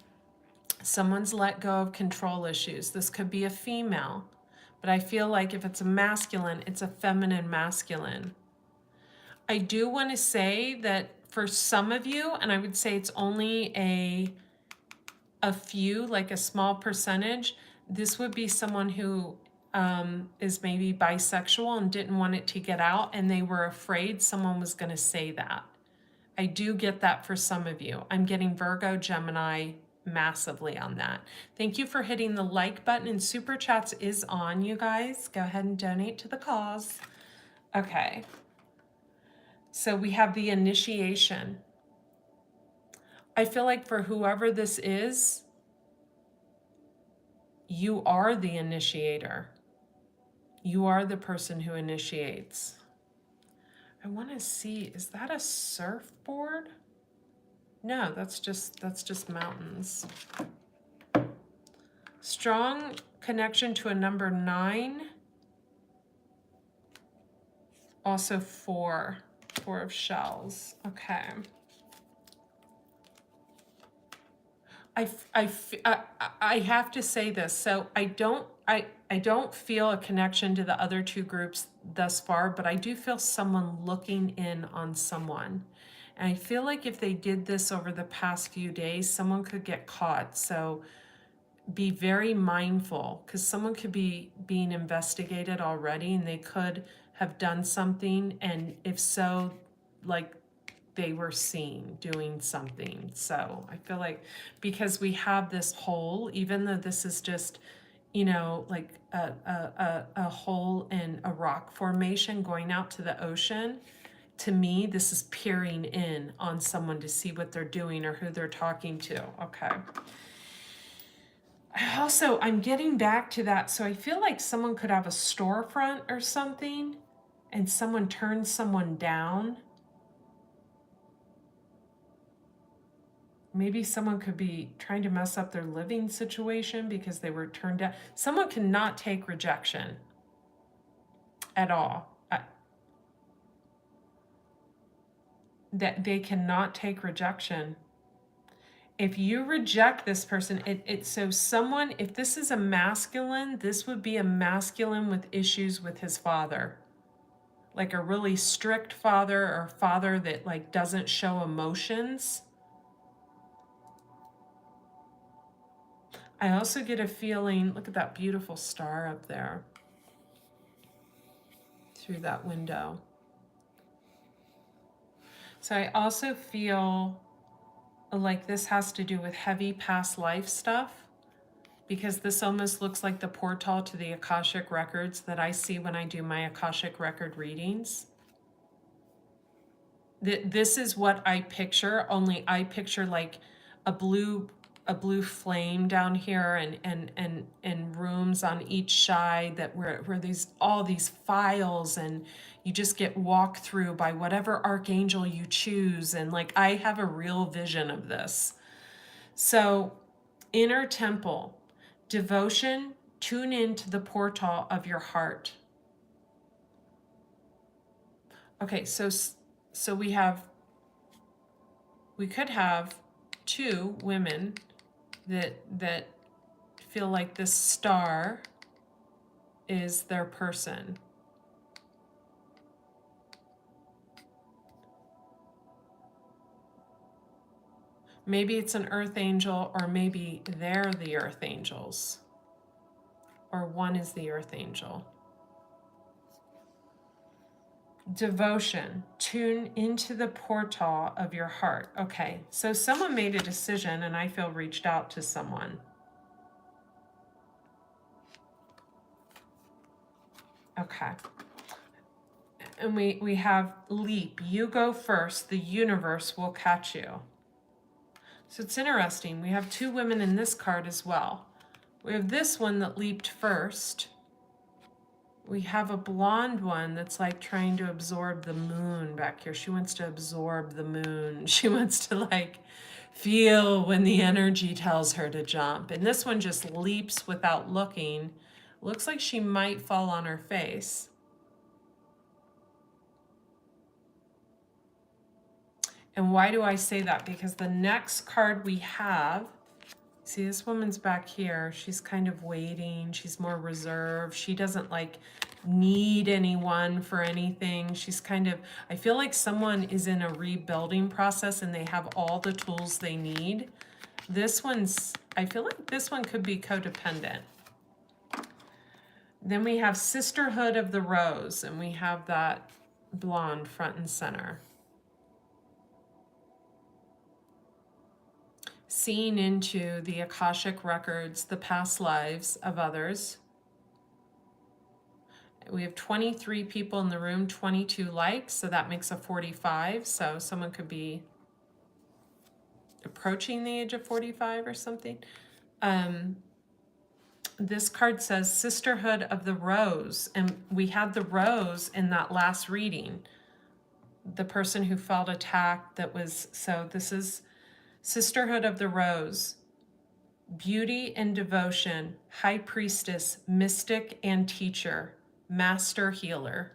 Someone's let go of control issues. This could be a female, but I feel like if it's a masculine, it's a feminine masculine. I do want to say that for some of you, and I would say it's only a few, like a small percentage, this would be someone who is maybe bisexual and didn't want it to get out, and they were afraid someone was going to say that. I do get that for some of you. I'm getting Virgo, Gemini massively on that. Thank you for hitting the like button, and Super Chats is on, you guys. Go ahead and donate to the cause. Okay. So we have the initiation. I feel like for whoever this is, you are the initiator. You are the person who initiates. I want to see, is that a surfboard? No, that's just mountains. Strong connection to a number 9. Also 4 of shells. Okay. I have to say this. So I don't feel a connection to the other 2 groups thus far, but I do feel someone looking in on someone. And I feel like if they did this over the past few days, someone could get caught. So be very mindful, because someone could be being investigated already and they could have done something. And if so, like, they were seen doing something. So I feel like because we have this hole, even though this is just, you know, like a hole in a rock formation going out to the ocean, to me, this is peering in on someone to see what they're doing or who they're talking to. Okay. I'm getting back to that. So I feel like someone could have a storefront or something and someone turns someone down. Maybe someone could be trying to mess up their living situation because they were turned down. Someone cannot take rejection at all. That they cannot take rejection. If you reject this person, so someone, if this is a masculine, this would be a masculine with issues with his father. Like a really strict father, or a father that like doesn't show emotions. I also get a feeling, look at that beautiful star up there through that window. So I also feel like this has to do with heavy past life stuff, because this almost looks like the portal to the Akashic records that I see when I do my Akashic record readings. This is what I picture, only I picture like a blue flame down here, and rooms on each side that where all these files, and you just get walked through by whatever archangel you choose, and like I have a real vision of this. So inner temple, devotion, tune into the portal of your heart. Okay, so we could have 2 women that feel like this star is their person. Maybe it's an earth angel, or maybe they're the earth angels, or one is the earth angel. Devotion, tune into the portal of your heart. Okay, so someone made a decision, and I feel reached out to someone. Okay. And we have leap. You go first. The universe will catch you. So it's interesting. We have 2 women in this card as well. We have this one that leaped first. We have a blonde one that's like trying to absorb the moon back here. She wants to absorb the moon. She wants to like feel when the energy tells her to jump. And this one just leaps without looking. Looks like she might fall on her face. And why do I say that? Because the next card we have, see, this woman's back here. She's kind of waiting. She's more reserved. She doesn't like need anyone for anything. She's kind of, I feel like someone is in a rebuilding process and they have all the tools they need. This one's, I feel like this one could be codependent. Then we have Sisterhood of the Rose, and we have that blonde front and center. Seeing into the Akashic records, the past lives of others. We have 23 people in the room, 22 likes, so that makes a 45. So someone could be approaching the age of 45 or something. This card says Sisterhood of the Rose, and we had the rose in that last reading. The person who felt attacked, that was, so this is Sisterhood of the Rose. Beauty and devotion, high priestess, mystic and teacher, master healer.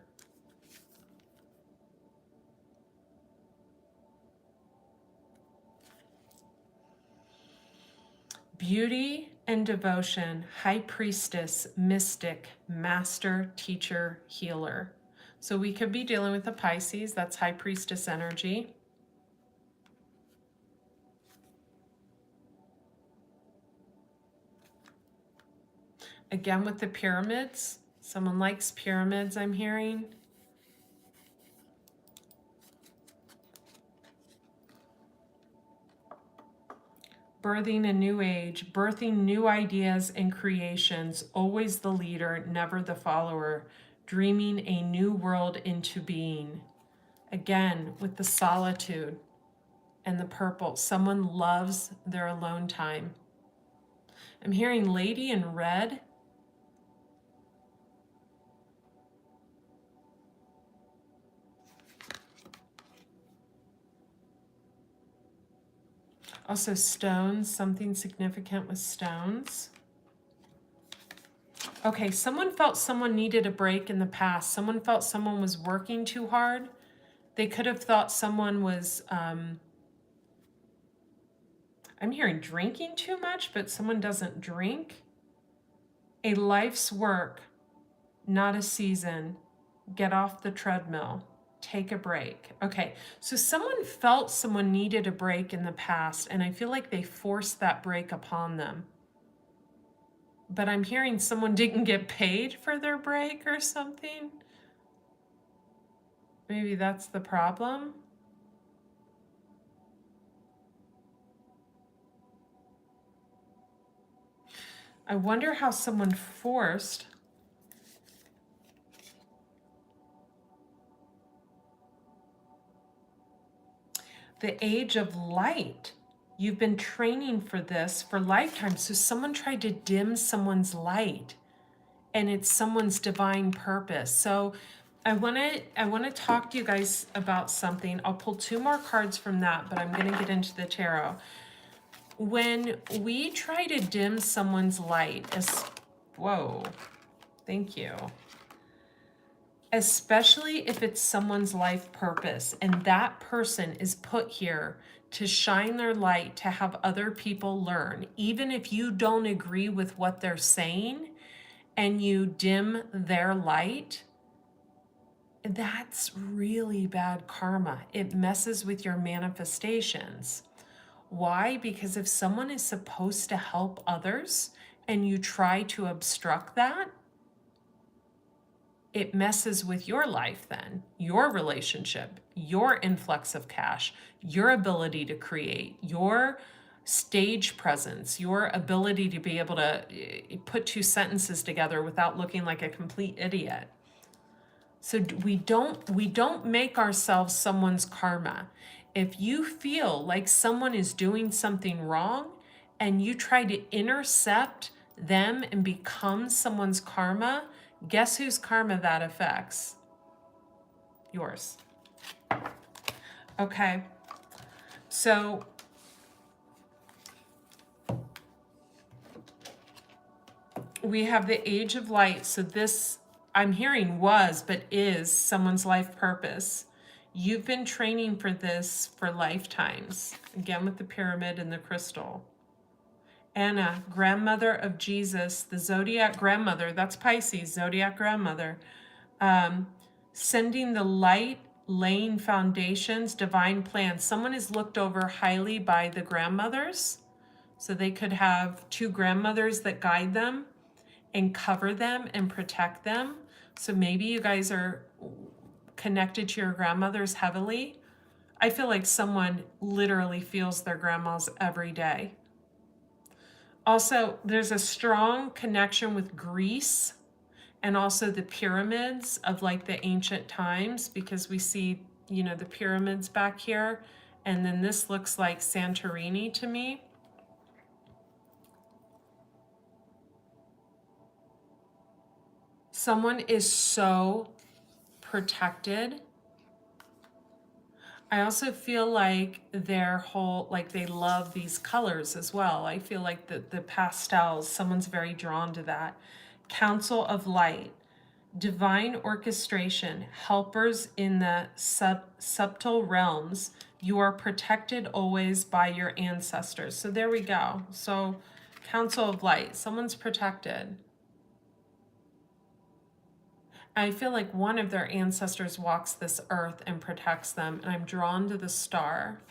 Beauty and devotion, high priestess, mystic, master, teacher, healer. So we could be dealing with a Pisces, that's high priestess energy. Again with the pyramids, someone likes pyramids, I'm hearing. Birthing a new age, birthing new ideas and creations, always the leader, never the follower, dreaming a new world into being. Again, with the solitude and the purple, someone loves their alone time. I'm hearing lady in red. Also stones, something significant with stones. Okay, someone felt someone needed a break in the past. Someone felt someone was working too hard. They could have thought someone was, I'm hearing drinking too much, but someone doesn't drink. A life's work, not a season. Get off the treadmill. Take a break. Okay, so someone felt someone needed a break in the past, and I feel like they forced that break upon them. But I'm hearing someone didn't get paid for their break or something. Maybe that's the problem. I wonder how someone forced the age of light. You've been training for this for lifetimes. So someone tried to dim someone's light, and it's someone's divine purpose. So I want to talk to you guys about something. I'll pull 2 more cards from that, but I'm going to get into the tarot. When we try to dim someone's light, whoa, thank you. Especially if it's someone's life purpose and that person is put here to shine their light, to have other people learn, even if you don't agree with what they're saying and you dim their light, that's really bad karma. It messes with your manifestations. Why? Because if someone is supposed to help others and you try to obstruct that, it messes with your life then, your relationship, your influx of cash, your ability to create, your stage presence, your ability to be able to put 2 sentences together without looking like a complete idiot. So we don't make ourselves someone's karma. If you feel like someone is doing something wrong and you try to intercept them and become someone's karma, guess whose karma that affects? Yours. Okay, so we have the age of light. So this, I'm hearing was, but is someone's life purpose. You've been training for this for lifetimes. Again, with the pyramid and the crystal. Anna, grandmother of Jesus, the zodiac grandmother, that's Pisces, zodiac grandmother, sending the light, laying foundations, divine plans. Someone is looked over highly by the grandmothers, so they could have 2 grandmothers that guide them and cover them and protect them. So maybe you guys are connected to your grandmothers heavily. I feel like someone literally feels their grandmas every day. Also, there's a strong connection with Greece and also the pyramids of like the ancient times, because we see, you know, the pyramids back here. And then this looks like Santorini to me. Someone is so protected. I also feel like their whole, like they love these colors as well. I feel like the pastels, someone's very drawn to that. Council of Light, divine orchestration, helpers in the subtle realms. You are protected always by your ancestors. So there we go. So Council of Light, someone's protected. I feel like one of their ancestors walks this earth and protects them, and I'm drawn to the star.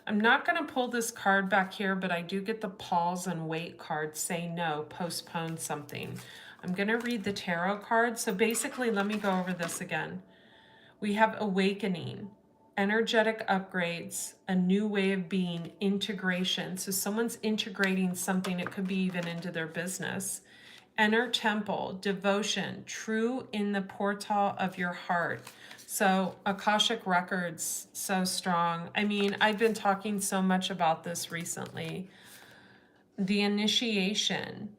I'm not going to pull this card back here, but I do get the pause and wait card. Say no, postpone something. I'm going to read the tarot card. So basically, let me go over this again. We have awakening, energetic upgrades, a new way of being, integration. So someone's integrating something. It could be even into their business. Inner temple, devotion, true in the portal of your heart. So Akashic Records, so strong. I mean, I've been talking so much about this recently. The initiation,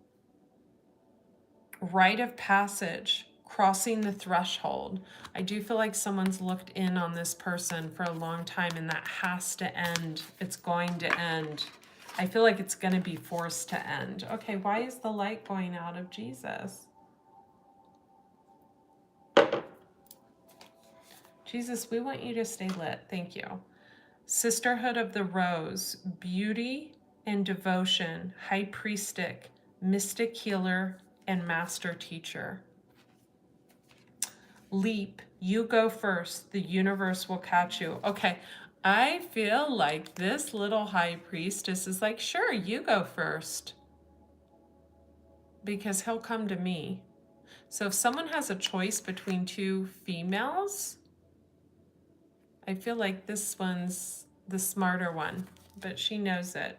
rite of passage, crossing the threshold. I do feel like someone's looked in on this person for a long time, and that has to end. It's going to end. I feel like it's going to be forced to end. Okay, why is the light going out of Jesus? Jesus, we want you to stay lit. Thank you. Sisterhood of the Rose, beauty and devotion, high priestess, mystic healer, and master teacher. Leap, you go first. The universe will catch you. Okay, I feel like this little high priestess is like, sure, you go first. Because he'll come to me. So if someone has a choice between two females, I feel like this one's the smarter one, but she knows it.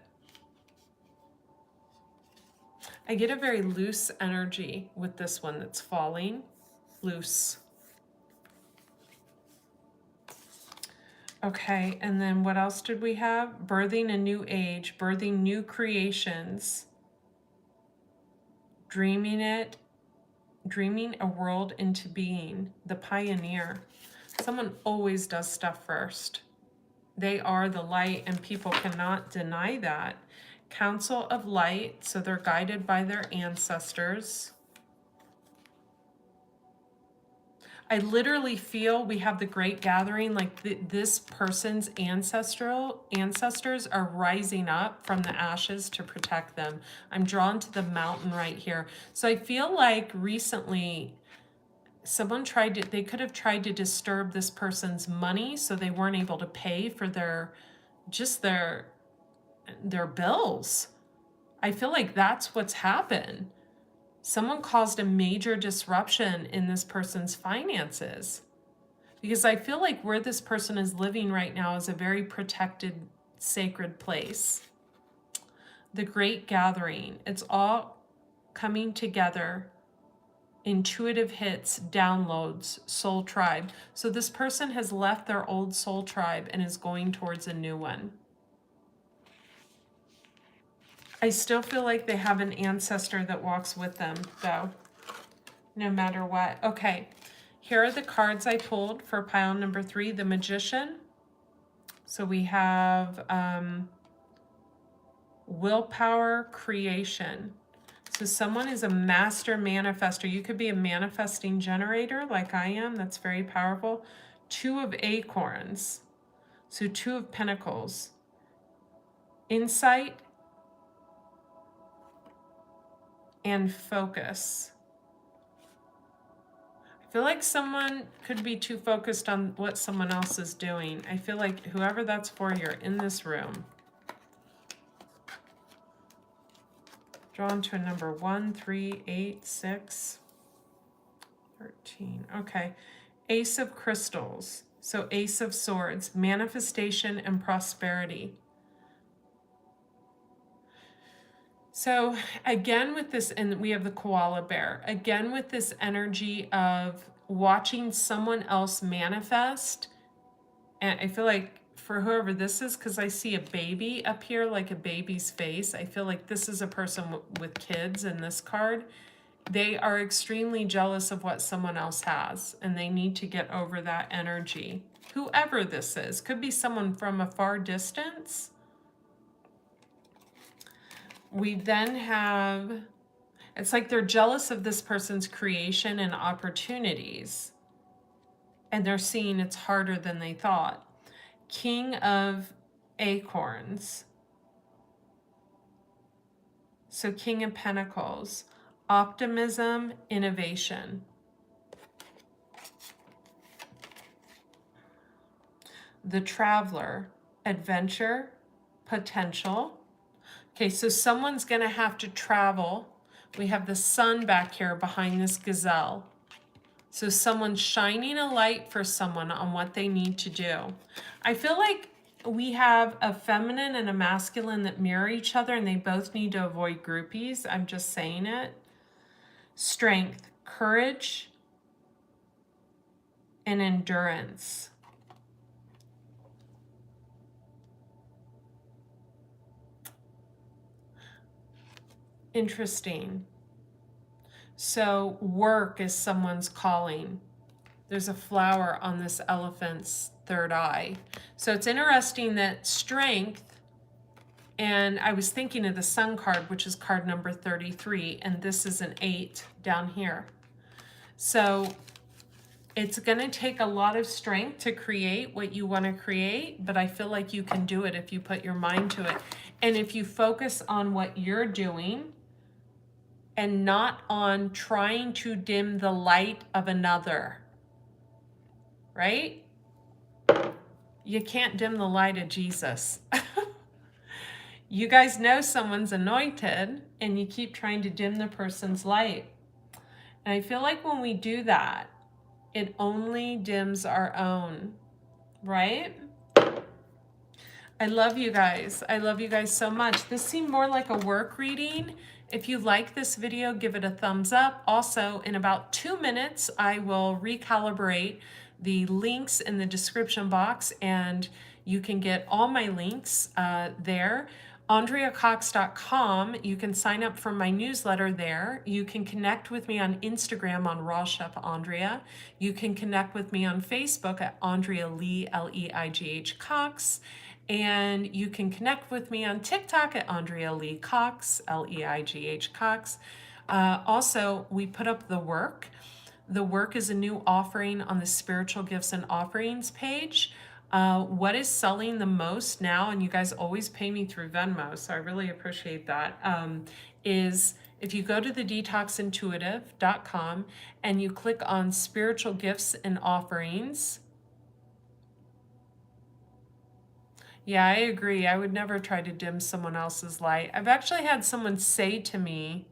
I get a very loose energy with this one that's falling. Loose. Okay, and then what else did we have? Birthing a new age, birthing new creations, dreaming a world into being, the pioneer. Someone always does stuff first. They are the light, and people cannot deny that. Council of Light, so they're guided by their ancestors. I literally feel we have the great gathering, like this person's ancestors are rising up from the ashes to protect them. I'm drawn to the mountain right here. So I feel like recently someone they could have tried to disturb this person's money so they weren't able to pay for their bills. I feel like that's what's happened. Someone caused a major disruption in this person's finances, because I feel like where this person is living right now is a very protected, sacred place. The Great Gathering, it's all coming together. Intuitive hits, downloads, soul tribe. So this person has left their old soul tribe and is going towards a new one. I still feel like they have an ancestor that walks with them, though, no matter what. Okay, here are the cards I pulled for pile number 3, the Magician. So we have willpower, creation. So someone is a master manifester. You could be a manifesting generator like I am. That's very powerful. 2 of Acorns. So 2 of Pentacles. Insight and focus. I feel like someone could be too focused on what someone else is doing. I feel like whoever that's for, you're in this room. Drawn to a number 1, 3, 8, 6, 13. Okay. Ace of Crystals. So Ace of Swords, manifestation and prosperity. So again with this, and we have the koala bear, again with this energy of watching someone else manifest, and I feel like for whoever this is, because I see a baby up here, like a baby's face. I feel like this is a person with kids in this card. They are extremely jealous of what someone else has, and they need to get over that energy. Whoever this is, could be someone from a far distance. We then have, it's like they're jealous of this person's creation and opportunities, and they're seeing it's harder than they thought. King of Acorns. So King of Pentacles. Optimism, innovation. The Traveler, adventure, potential. Okay, so someone's going to have to travel. We have the sun back here behind this gazelle. So someone's shining a light for someone on what they need to do. I feel like we have a feminine and a masculine that mirror each other, and they both need to avoid groupies. I'm just saying it. Strength, courage, and endurance. Interesting. So work is someone's calling. There's a flower on this elephant's third eye. So it's interesting that strength, and I was thinking of the Sun card, which is card number 33, and this is an 8 down here. So it's going to take a lot of strength to create what you want to create, but I feel like you can do it if you put your mind to it. And if you focus on what you're doing and not on trying to dim the light of another, right? You can't dim the light of Jesus. You guys know someone's anointed and you keep trying to dim the person's light. And I feel like when we do that, it only dims our own, right? I love you guys. I love you guys so much. This seemed more like a work reading. If you like this video, give it a thumbs up. Also, in about 2 minutes, I will recalibrate the links in the description box, and you can get all my links there. 𝑧𝒑𝒊𝒂𝒍.com. You can sign up for my newsletter there. You can connect with me on Instagram on Raw Chef Andrea. You can connect with me on Facebook at Andrea Lee, L-E-I-G-H-Cox. And you can connect with me on TikTok at Andrea Lee Cox, L-E-I-G-H Cox. Also, we put up the work. The work is a new offering on the Spiritual Gifts and Offerings page. What is selling the most now, and you guys always pay me through Venmo, so I really appreciate that, is if you go to the detoxintuitive.com and you click on Spiritual Gifts and Offerings. Yeah, I agree. I would never try to dim someone else's light. I've actually had someone say to me,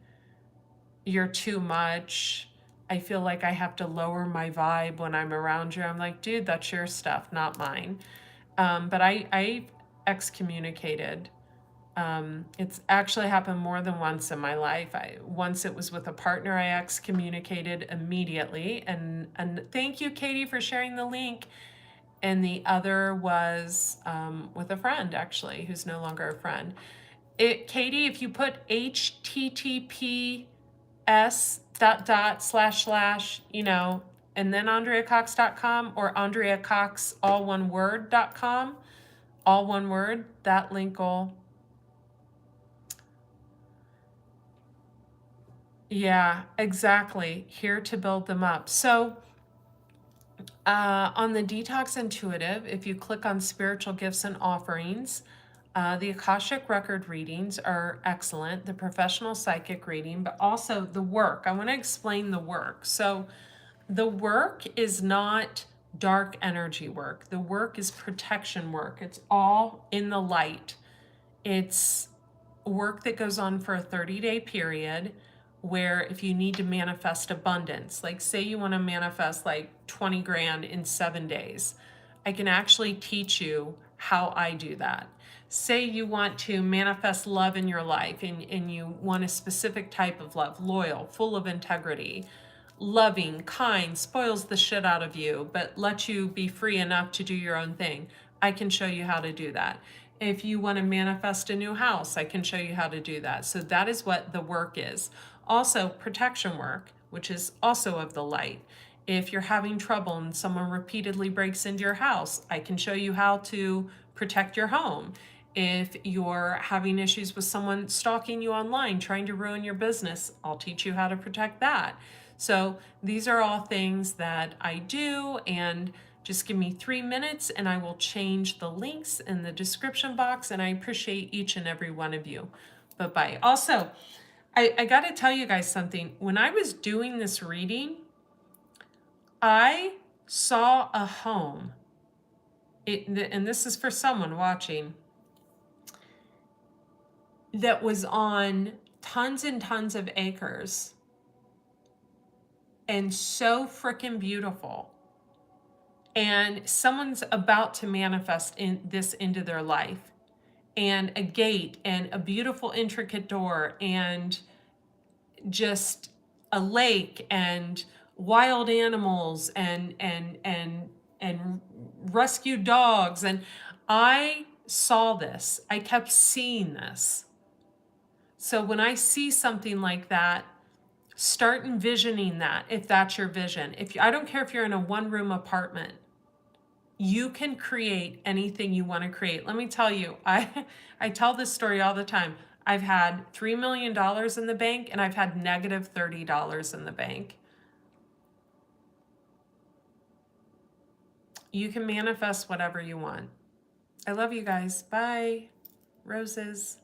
"You're too much. I feel like I have to lower my vibe when I'm around you." I'm like, dude, that's your stuff, not mine. But I excommunicated. It's actually happened more than once in my life. Once it was with a partner, I excommunicated immediately. And thank you, Katie, for sharing the link. And the other was with a friend, actually, who's no longer a friend. Katie, if you put https:// you know, and then AndreaCox.com or AndreaCox, all one word.com, all one word, that link will, yeah, exactly, here to build them up. So on the Detox Intuitive, if you click on Spiritual Gifts and Offerings, the Akashic Record readings are excellent, the professional psychic reading, but also the work. I want to explain the work. So the work is not dark energy work. The work is protection work. It's all in the light. It's work that goes on for a 30-day period, where if you need to manifest abundance, like say you want to manifest like 20 grand in 7 days, I can actually teach you how I do that. Say you want to manifest love in your life, and you want a specific type of love, loyal, full of integrity, loving, kind, spoils the shit out of you, but lets you be free enough to do your own thing. I can show you how to do that. If you want to manifest a new house, I can show you how to do that. So that is what the work is. Also, protection work, which is also of the light. If you're having trouble and someone repeatedly breaks into your house, I can show you how to protect your home. If you're having issues with someone stalking you online, trying to ruin your business, I'll teach you how to protect that. So these are all things that I do, and just give me 3 minutes and I will change the links in the description box, and I appreciate each and every one of you. Bye-bye. Also, I got to tell you guys something. When I was doing this reading, I saw a home, and this is for someone watching, that was on tons and tons of acres and so freaking beautiful. And someone's about to manifest this into their life, and a gate and a beautiful intricate door and just a lake and wild animals and rescued dogs. And I saw this. I kept seeing this. So when I see something like that, start envisioning that if that's your vision. I don't care if you're in a one-room apartment, you can create anything you want to create. Let me tell you, I tell this story all the time. I've had $3 million in the bank, and I've had negative $30 in the bank. You can manifest whatever you want. I love you guys. Bye. Roses.